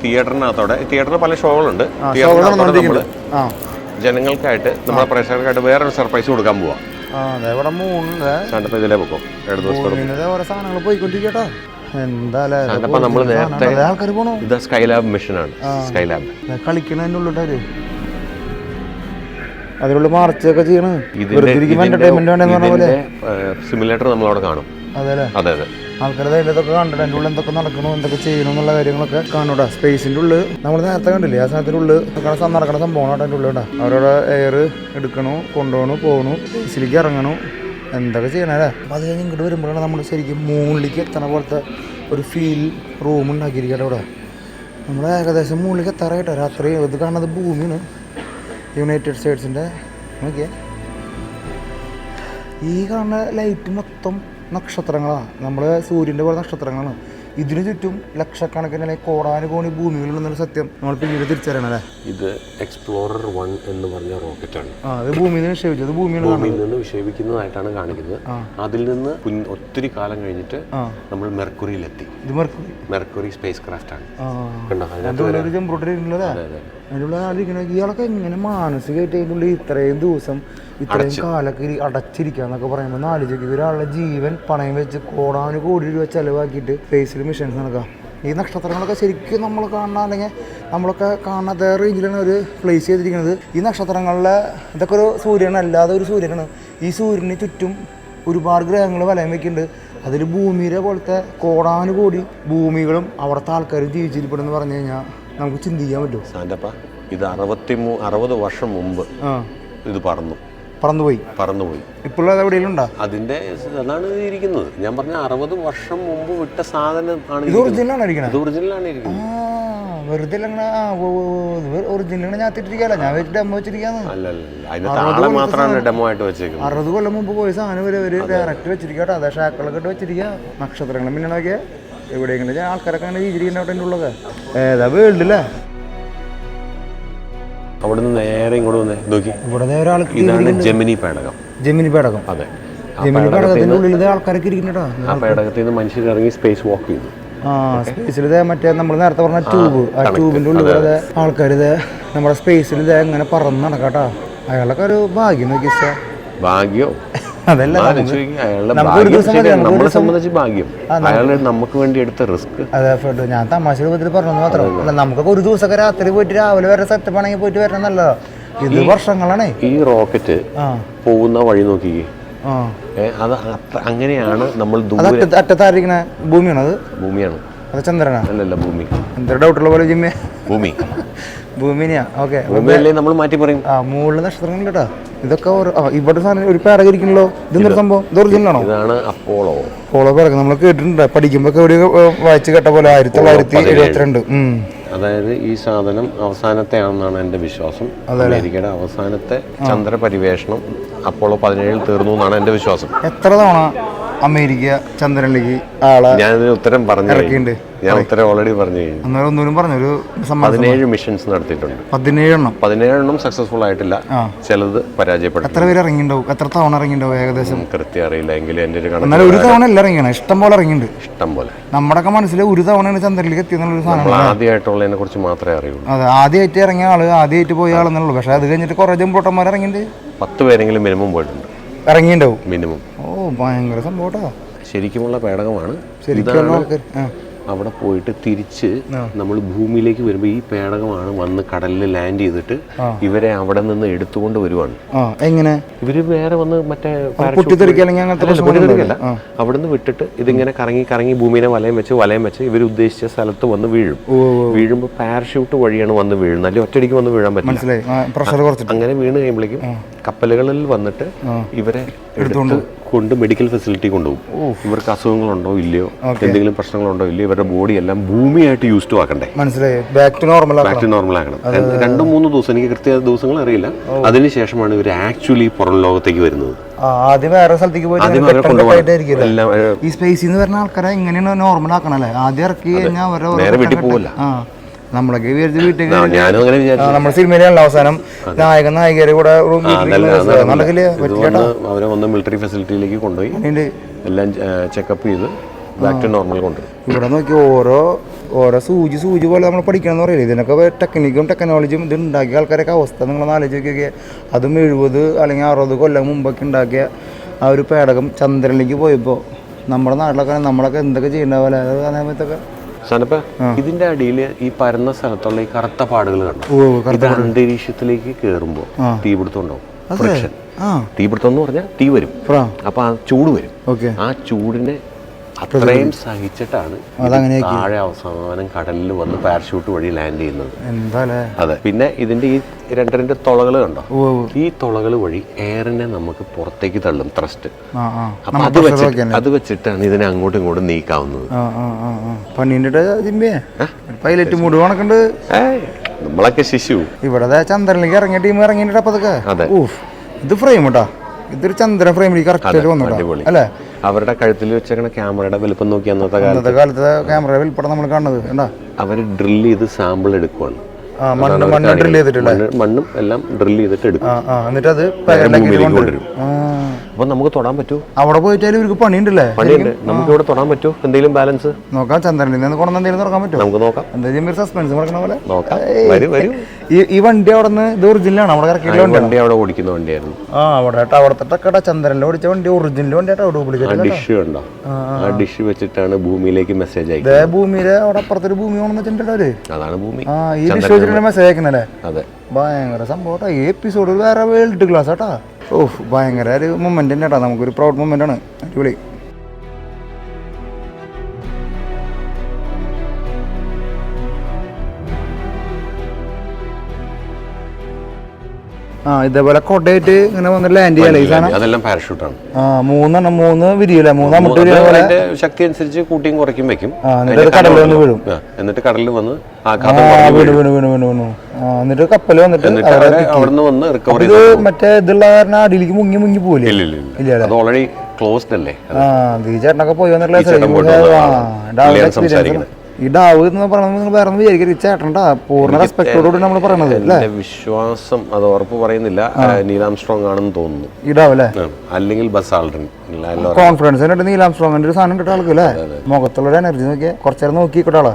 തിയേറ്ററിൽ പല ഷോകളുണ്ട്. നമ്മള് ജനങ്ങൾക്കായിട്ട് നമ്മുടെ പ്രേക്ഷകർക്കായിട്ട് വേറൊരു സർപ്രൈസ് കൊടുക്കാൻ പോവാം. സാന്റപ്പ ഇതിലേ പൊക്കോ. സാന്റപ്പ നമ്മള് നേരത്തെ ഇത് സ്കൈലാബ് മിഷനാണ്. സ്കൈലാബ് കളിക്കണതിനുള്ളിട്ട് അതിനുള്ള മാർച്ചൊക്കെ ചെയ്യണം. സിമുലേറ്റർ നമ്മളവിടെ കാണും. അതെ അതെ. ആൾക്കാരത് അതിൻ്റെതൊക്കെ കണ്ടിട്ട് അതിൻ്റെ ഉള്ളിൽ എന്തൊക്കെ നടക്കണോ എന്തൊക്കെ ചെയ്യണം എന്നുള്ള കാര്യങ്ങളൊക്കെ കാണൂടാ. സ്പേസിൻ്റെ ഉള്ളിൽ നമ്മൾ നേരത്തെ കണ്ടില്ലേ, ആ സാധനത്തിൻ്റെ ഉള്ളിൽ നടക്കുന്ന സംഭവമാണ് അതിൻ്റെ ഉള്ളിൽ. അവരോട് എയർ എടുക്കണു, കൊണ്ടുപോകണു, പോകണു, സ്പേസിലേക്ക് ഇറങ്ങണു, എന്തൊക്കെ ചെയ്യണല്ലേ. അപ്പോൾ അത് കഴിഞ്ഞ് ഇങ്ങോട്ട് വരുമ്പോഴാണ് നമ്മൾ ശരിക്കും മുകളിലേക്ക് എത്തണ പോലത്തെ ഒരു ഫീൽ റൂം ഉണ്ടാക്കിയിരിക്കട്ടെ ഇവിടെ. നമ്മൾ ഏകദേശം മുകളിലേക്ക് എത്താറായിട്ടോ. രാത്രി ഇത് കാണുന്നത് ഭൂമിയാണ്, യുണൈറ്റഡ് സ്റ്റേറ്റ്സിൻ്റെ. നോക്കിയേ, ഈ കാണുന്ന ലൈറ്റ് മൊത്തം നക്ഷത്രങ്ങളാണ്. നമ്മൾ സൂര്യൻ്റെ പോലെ നക്ഷത്രങ്ങളാണ്. ഇതിന് ചുറ്റും ലക്ഷക്കണക്കിന് അല്ലെങ്കിൽ കോടാനുകോടി ഭൂമികളുണ്ടെന്നൊരു സത്യം നമ്മൾ പിന്നീട് തിരിച്ചറിയണല്ലേ. ഇത് എക്സ്പ്ലോറർ 1 എന്ന് പറഞ്ഞ റോക്കറ്റാണ്. അത് ഭൂമിയിൽ നിന്ന് നിക്ഷേപിച്ചത്, ഭൂമിയിൽ നിന്ന് വിക്ഷേപിക്കുന്നതായിട്ടാണ് കാണിക്കുന്നത്. അതിൽ നിന്ന് ഒത്തിരി കാലം കഴിഞ്ഞിട്ട് നമ്മൾ മെർക്കുറിയിലെത്തി. ഇത് മെർക്കുറി സ്പേസ് ക്രാഫ്റ്റ് ആണ്. അതിനുള്ള ഇയാളൊക്കെ എങ്ങനെ മാനസികമായിട്ട് അതിൻ്റെ ഉള്ളിൽ ഇത്രയും ദിവസം ഇത്രയും കാലൊക്കെ അടച്ചിരിക്കാന്നൊക്കെ പറയുമ്പോൾ ആലോചിക്കും. ഒരാളുടെ ജീവൻ പണയം വെച്ച് കോടാനുകോടി രൂപ ചെലവാക്കിയിട്ട് സ്പേസിൽ മിഷൻസ് നടക്കാം. ഈ നക്ഷത്രങ്ങളൊക്കെ ശരിക്കും നമ്മൾ കാണുന്ന അല്ലെങ്കിൽ നമ്മളൊക്കെ കാണുന്ന അതേ റേഞ്ചിലാണ് ഒരു പ്ലേസ് ചെയ്തിരിക്കുന്നത്. ഈ നക്ഷത്രങ്ങളിലെ ഇതൊക്കെ ഒരു സൂര്യനാണ്, അല്ലാതെ ഒരു സൂര്യനാണ്. ഈ സൂര്യന് ചുറ്റും ഒരുപാട് ഗ്രഹങ്ങൾ വലയം വയ്ക്കുന്നുണ്ട്. അതിൽ ഭൂമിയുടെ പോലത്തെ കോടാനുകോടി ഭൂമികളും അവിടുത്തെ ആൾക്കാരും ജീവിച്ചിരിപ്പെടുന്നു പറഞ്ഞു കഴിഞ്ഞാൽ നമുക്ക് ചിന്തിക്കാൻ പറ്റും. സാന്റപ്പ ഇത് 60 വർഷം മുമ്പ് ഇത് പറന്നുപോയി. ഇപ്പോഴുള്ള എവിടെയുണ്ടോ? അതിന്റെ അതാണ് ഇരിക്കുന്നത്. ഞാൻ പറഞ്ഞ 60 വർഷം മുമ്പ് വിട്ട സാധനം ആണ്. ഇത് ഒറിജിനലാണ് ഇരിക്കുന്നത്. വെറുതെ ഒറിജിനലാണ് ഞാത്തിട്ടിരിക്കല്ല. ഞാൻ ഡെമോ വെച്ചിരിക്കാന്ന്. 60 കൊല്ലം മുമ്പ് പോയ സാധനം വരെ ഒരു ഡയറക്റ്റ് വെച്ചിരിക്കട്ടെ. അതെ, ഷാക്കളൊക്കെ ഇട്ട് വെച്ചിരിക്കുക. നക്ഷത്രങ്ങൾ മിന്നണൊക്കെ എവിടെയെങ്കിലും ആൾക്കാരൊക്കെ അങ്ങനെ ജീവിച്ചിരിക്കുന്ന അവിടെ ഉള്ളത്. ഏതാ വേൾഡില്ലേ? അവിടുന്ന് നേരെ ഇങ്ങോട്ട് വന്നേ നോക്കി. ഇതാണ് ജെമിനി പേടകം. അതെ, ജെമിനി പേടകത്തിന്റെ ഉള്ളിൽ ആൾക്കാരൊക്കെ ഇരിക്കുന്നുണ്ടോ. ആ പേടകത്തിൽ നിന്ന് മനുഷ്യർ ഇറങ്ങി സ്പേസ് വാക്ക് ചെയ്തു. സ്പേസിൽ മറ്റേ നമ്മൾ നേരത്തെ പറഞ്ഞ ട്യൂബ്, ആ ട്യൂബിന്റെ ഉള്ളിൽ ആൾക്കാർ നമ്മുടെ സ്പേസിൽ ഇങ്ങനെ പറന്ന് നടക്കാട്ടോ. അയാളൊക്കെ ഒരു ഭാഗ്യം നോക്കി. ഭാഗ്യോ അതല്ല, നമ്മളെ സംബന്ധിച്ച് ഭാഗ്യം. അയാള് നമുക്ക് വേണ്ടി എടുത്ത റിസ്ക്. അതെ, ഞാൻ തമാശ രൂപത്തിൽ പറഞ്ഞത് മാത്രമല്ല, നമുക്കൊക്കെ ഒരു ദിവസമൊക്കെ രാത്രി പോയിട്ട് രാവിലെ വരെ സെറ്റപ്പ് ആണെങ്കിൽ പോയിട്ട് വരണം നല്ലതാ. ഇത് വർഷങ്ങളാണ്. ഈ റോക്കറ്റ് പോകുന്ന വഴി നോക്കിക്കേ. അത് അങ്ങനെയാണ് നമ്മൾ അറ്റത്തായിരിക്കണ ഭൂമിയാണ്. അത് ചന്ദ്രനാ? അല്ലല്ല, ഭൂമി. എന്തൊരു ഡൗട്ടുള്ള പോലെ ജിമ്മേ. ഭൂമി. ഭൂമിനെയാ? ഓക്കെ. ഭൂമിയല്ലേ നമ്മൾ മാറ്റി പറയും. മുകളിൽ നക്ഷത്രങ്ങൾ കേട്ടാ. ഇതൊക്കെ ഇവിടെ സാധനം ഒരു പേടക ഇരിക്കണല്ലോ. ഇതെന്തൊരു സംഭവം? ഇത് ഒറിജിനലാണോ? ഇതാണ് അപ്പോളോ. അപ്പോളോ പേടകം നമ്മൾ കേട്ടിട്ടുണ്ട്, പഠിക്കുമ്പോ ഒരു വായിച്ചു കേട്ട പോലെ 1972. അതായത് ഈ സാധനം അവസാനത്തെ ആണെന്നാണ് എൻ്റെ വിശ്വാസം. അമേരിക്കയുടെ അവസാനത്തെ ചന്ദ്ര പരിവേഷണം അപ്പോളോ 17 തീർന്നു എന്നാണ് എൻ്റെ വിശ്വാസം. എത്ര തവണ അമേരിക്ക ചന്ദ്രനിലേക്ക് ആളെ ഞാനിതിന് ഉത്തരം പറഞ്ഞു കഴിഞ്ഞു. ഞാൻ ഉത്തരം ഓൾറെഡി പറഞ്ഞു കഴിഞ്ഞു. അന്നേരം ഒന്നുകൂടി പറഞ്ഞു. ഒരു 17 മിഷൻസ് നടത്തിയിട്ടുണ്ട്. 17 സക്സസ്ഫുൾ ആയിട്ടില്ല, ചിലത് പരാജയപ്പെട്ടു. എത്ര പേര് ഇറങ്ങിണ്ടാവും? എത്ര തവണ ഇറങ്ങിണ്ടാവും ഏകദേശം? കൃത്യം അറിയില്ല, എങ്കിലും എൻ്റെ ഒരു കണക്ക് ഒരു തവണ എല്ലാം ഇറങ്ങിയാണ്. ഇഷ്ടം പോലെ ഇറങ്ങിയിട്ടുണ്ട്. ഇഷ്ടം പോലെ. നമ്മുടെയൊക്കെ മനസ്സിൽ ഒരു തവണയാണ് ചന്ദ്രനിലേക്ക് എത്തിയെന്നുള്ളൊരു സാധനം ആദ്യമായിട്ടുള്ളതിനെ കുറിച്ച് മാത്രമേ അറിയുള്ളൂ. അതെ, ആദ്യമായിട്ട് ഇറങ്ങിയ ആള്, ആദ്യമായിട്ട് പോയ ആളെന്നുള്ളൂ. പക്ഷെ അത് കഴിഞ്ഞിട്ട് കുറെ ജമ്പോട്ടന്മാർ ഇറങ്ങിയിട്ടുണ്ട്. 10 പേരെങ്കിലും മിനിമം പോയിട്ടുണ്ട്, ഇറങ്ങിണ്ടാവും മിനിമം. ഭയങ്കര സംഭവം. ശരിക്കുമുള്ള പേടകമാണ്. അവിടെ പോയിട്ട് തിരിച്ച് നമ്മൾ ഭൂമിയിലേക്ക് വരുമ്പോൾ ഈ പേടകമാണ് വന്ന് കടലിൽ ലാൻഡ് ചെയ്തിട്ട് ഇവരെ അവിടെ നിന്ന് എടുത്തുകൊണ്ട് വരുവാണ്. എങ്ങനെ ഇവര് വേറെ വന്ന് മറ്റേ അവിടെ നിന്ന് വിട്ടിട്ട് ഇതിങ്ങനെ കറങ്ങി കറങ്ങി ഭൂമിനെ വലയം വെച്ച് ഇവർ ഉദ്ദേശിച്ച സ്ഥലത്ത് വന്ന് വീഴും. വീഴുമ്പോൾ പാരഷൂട്ട് വഴിയാണ് വന്ന് വീഴുന്നത്, അല്ലെങ്കിൽ ഒറ്റയടിക്ക് വന്ന് വീഴാൻ പറ്റില്ല. അങ്ങനെ വീണ് കഴിയുമ്പോഴേക്കും കപ്പലുകളിൽ വന്നിട്ട് ഇവരെ എടുത്തുകൊണ്ട് മെഡിക്കൽ ഫെസിലിറ്റി കൊണ്ടുപോകും. ഇവർക്ക് അസുഖങ്ങളുണ്ടോ ഇല്ലയോ, എന്തെങ്കിലും പ്രശ്നങ്ങളുണ്ടോ ഇല്ലയോ, ഇവരുടെ ബോഡി എല്ലാം ഭൂമിയായിട്ട് യൂസ്ഡ് ആക്കണ്ടേ. മനസ്സിലായി. ബാക്ക് ടു നോർമൽ ആക്കണം. 2-3 ദിവസം, എനിക്ക് കൃത്യ ദിവസങ്ങൾ അറിയില്ല. അതിനുശേഷമാണ് ഇവർ ആക്ച്വലി പുറം ലോകത്തേക്ക് വരുന്നത്. ആദ്യം വേറെ സ്ഥലത്തേക്ക് പോയിട്ട് ഈ സ്പേസിൽ നിന്ന് വരുന്ന ആൾക്കാരെ ഇങ്ങനെയാണ് നോർമൽ ആക്കണല്ലേ. ആദ്യം ഇറക്കി കഴിഞ്ഞാൽ നേരെ വീട്ടിൽ പോവില്ല. നമ്മളൊക്കെ വിചാരിച്ച വീട്ടിൽ നമ്മുടെ സിനിമയിലുള്ള അവസാനം നായകരെ കൂടെ അവരെ ഒന്ന് മിലിറ്ററി ഫെസിലിറ്റിയിലേക്ക് കൊണ്ടുപോയി എല്ലാം ചെക്കപ്പ് ചെയ്ത് ബാക്ക് ടു നോർമൽ കൊണ്ടുപോയി. ഇവിടെ നോക്കി ഓരോ സൂചി പോലെ നമ്മൾ പഠിക്കണം എന്ന് പറയില്ല. ഇതിനൊക്കെ ടെക്നിക്കും ടെക്നോളജിയും ഇത് ഉണ്ടാക്കിയ ആൾക്കാരൊക്കെ അവസ്ഥ നിങ്ങളൊന്ന് ആലോചിച്ച് നോക്കിയൊക്കെ. അതും 70 അല്ലെങ്കിൽ 60 കൊല്ലം മുമ്പൊക്കെ ഉണ്ടാക്കിയ ആ ഒരു പേടകം ചന്ദ്രനിലേക്ക് പോയപ്പോൾ നമ്മുടെ നാട്ടിലൊക്കെ നമ്മളൊക്കെ എന്തൊക്കെ ചെയ്യണ്ടാവില്ല ആ സമയത്തൊക്കെ. ഇതിന്റെ അടിയിൽ ഈ പരന്ന സ്ഥലത്തുള്ള ഈ കറുത്ത പാടുകൾ കണ്ടു. ഇത് അന്തരീക്ഷത്തിലേക്ക് കയറുമ്പോൾ തീപിടുത്തം ഉണ്ടാവും. ഫ്രിക്ഷൻ. തീപിടുത്തം എന്ന് പറഞ്ഞാൽ തീ വരും, അപ്പൊ ആ ചൂട് വരും. ആ ചൂടിനെ അത്രയും സഹിച്ചിട്ടാണ് താഴെ അവസാനം കടലിൽ വന്ന് പാരഷൂട്ട് വഴി ലാൻഡ് ചെയ്യുന്നത്. അതെ. പിന്നെ ഇതിന്റെ ഈ രണ്ട് തുളകൾ കണ്ടോ, ഈ തുളകൾ വഴി എയറിനെ നമുക്ക് പുറത്തേക്ക് തള്ളും, ത്രസ്റ്റ്. അപ്പൊ അത് വെച്ചിട്ടാണ് ഇതിനെ അങ്ങോട്ടും ഇങ്ങോട്ടും നീക്കാവുന്നത്. നമ്മളൊക്കെ ശിശു. ഇവിടെ ചന്ദ്രനിലേക്ക് ഇറങ്ങിയ ടീം ഇറങ്ങിയിട്ട് അപ്പൊ അതൊക്കെ ഇത് ഫ്രെയിം കേട്ടാ. ഇതൊരു ചന്ദ്ര ഫ്രെയിമിലേക്ക് കറക്റ്റ് വന്നു അല്ലേ. അവരുടെ കഴുത്തിൽ വെച്ചേക്കണ ക്യാമറയുടെ വലുപ്പം നോക്കി അന്നത്തെ കാലത്തെ ക്യാമറ വലിപ്പം നമ്മൾ കാണുന്നത്. അവര് ഡ്രിൽ ചെയ്ത് സാമ്പിൾ എടുക്കുവാണ്. മണ്ണും എല്ലാം ഡ്രിൽ ചെയ്തിട്ട് എടുക്കും. എന്നിട്ട് അത് കൊണ്ടുവരും. അപ്പൊ നമുക്ക് തൊടാൻ പറ്റൂ. അവിടെ പോയിട്ടാലും ഇവർക്ക് പണിയുണ്ടല്ലേ? പണിയുണ്ട്. നമുക്ക് ഇവിടെ തൊടാൻ പറ്റൂ. എന്തെങ്കിലും ബാലൻസ് നോക്കാം. ചന്ദ്രനിൽ നിന്ന് കൊണ്ടുവന്ന് എന്തെങ്കിലും തുറക്കാൻ പറ്റും? നമുക്ക് നോക്കാം. എന്തായാലും സസ്പെൻസ് നടക്കണ പോലെ നോക്കാം. ഈ വണ്ടി അവിടെ നിന്ന് ഇത് ഒറിജിനലാണ്? അവിടെ വണ്ടി അവിടെ ഓടിക്കുന്ന വണ്ടിയായിരുന്നു. അവിടത്തെ ചന്ദ്രനിൽ ഓടിച്ച വണ്ടി ഒറിജിനൽ വണ്ടിയാട്ടോ. ഡിഷ് ഉണ്ടോ? ആ ഡിഷ് വെച്ചിട്ടാണ് ഭൂമിയിലേക്ക് മെസ്സേജ് അയക്കുന്നത്. ഭൂമിയിലെ അവിടെ അപ്പുറത്തൊരു ഭൂമി വെച്ചിട്ടുണ്ടോ? അതാണ് ഭൂമി. ഈ ഡിഷ് വെച്ചിട്ട് മെസ്സേജ് അയക്കുന്നല്ലേ? അതെ. ഭയങ്കര സംഭവം. ഈ എപ്പിസോഡ് വേറെ വേൾഡ് ക്ലാസ് ആട്ടാ. ഭയങ്കര ഒരു മൊമെന്റ് തന്നെ കേട്ടോ. നമുക്കൊരു പ്രൗഡ് മൊമെന്റ് ആണ്. അടിപൊളി. ഇതേപോലെ കൊടയായിട്ട് ഇങ്ങനെ വന്ന് ലാൻഡ് ചെയ്യാൻ അതെല്ലാം പാരഷൂട്ടാണ്. 3 വിരിയില്ല. 3 ശക്തി അനുസരിച്ച് കൂട്ടിയും കുറയ്ക്കും വെക്കും. കടലിൽ വന്ന് വീഴും. എന്നിട്ട് കടലിൽ വന്ന് എന്നിട്ട് കപ്പല് വന്നിട്ട് അവിടുന്ന് വന്ന് റിക്കവർ ചെയ്ത് മറ്റേ ഇതുള്ള കാരണം അടിയിലേക്ക് മുങ്ങി പോലെ. ഓൾറെഡി ക്ലോസ്ഡ് അല്ലേ? ഈ ചേട്ടനൊക്കെ പോയി വന്നിട്ടുള്ള ഈ ഡാവ് എന്ന് പറയുന്നത് നിങ്ങൾ വേറെ വിചാരിക്കരുത്. ചേട്ടൻടാ പൂർണ്ണ റെസ്പെക്ടോടുകൂടി നമ്മൾ പറയണത് അല്ലേ? വിശ്വാസം അത് ഉറപ്പ് പറയുന്നില്ല. നീൽ ആംസ്ട്രോങ് ആണെന്ന് തോന്നുന്നു ഈ ഡാവ് അല്ലേ? അല്ലെങ്കിൽ ബസ് ആൾഡ്രിൻ. കോൺഫിഡൻസ് ആയിട്ട് നീൽ ആംസ്ട്രോങ്ങിന്റെ ഒരു സാധനം കിട്ടാൻ ആൾക്ക് അല്ലേ? മുഖത്തുള്ള എനർജി നോക്കിയാൽ കുറച്ചേരം നോക്കി കിട്ടാളാ.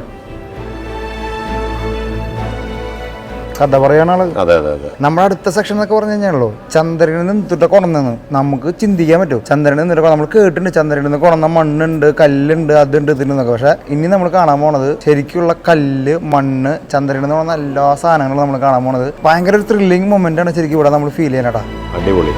കഥ പറയാണ് ആള്. നമ്മുടെ അടുത്ത സെക്ഷൻ എന്നൊക്കെ പറഞ്ഞു കഴിഞ്ഞാലോ, ചന്ദ്രനിൽ നിന്നിട്ട് കൊണ്ടുവന്നു നമുക്ക് ചിന്തിക്കാൻ പറ്റും. ചന്ദ്രനിൽ നിന്നിട്ട് നമ്മൾ കേട്ടിട്ടുണ്ട് ചന്ദ്രനിൽ നിന്ന് കൊണ്ടുവന്ന മണ്ണുണ്ട്, കല്ലുണ്ട്, അതുണ്ട്, ഇതിനൊക്കെ. പക്ഷെ ഇനി നമ്മൾ കാണാൻ പോണത് ശരിക്കുള്ള കല്ല്, മണ്ണ്, ചന്ദ്രനിൽ നിന്ന് കൊണ്ടുവന്ന എല്ലാ സാധനങ്ങളും നമ്മൾ കാണാൻ പോണത്. ഭയങ്കര ഒരു ത്രില്ലിങ് മൊമെന്റ് ആണ് ശരിക്കും ഇവിടെ നമ്മൾ ഫീൽ ചെയ്യാനാട്ടാ. അടിപൊളി.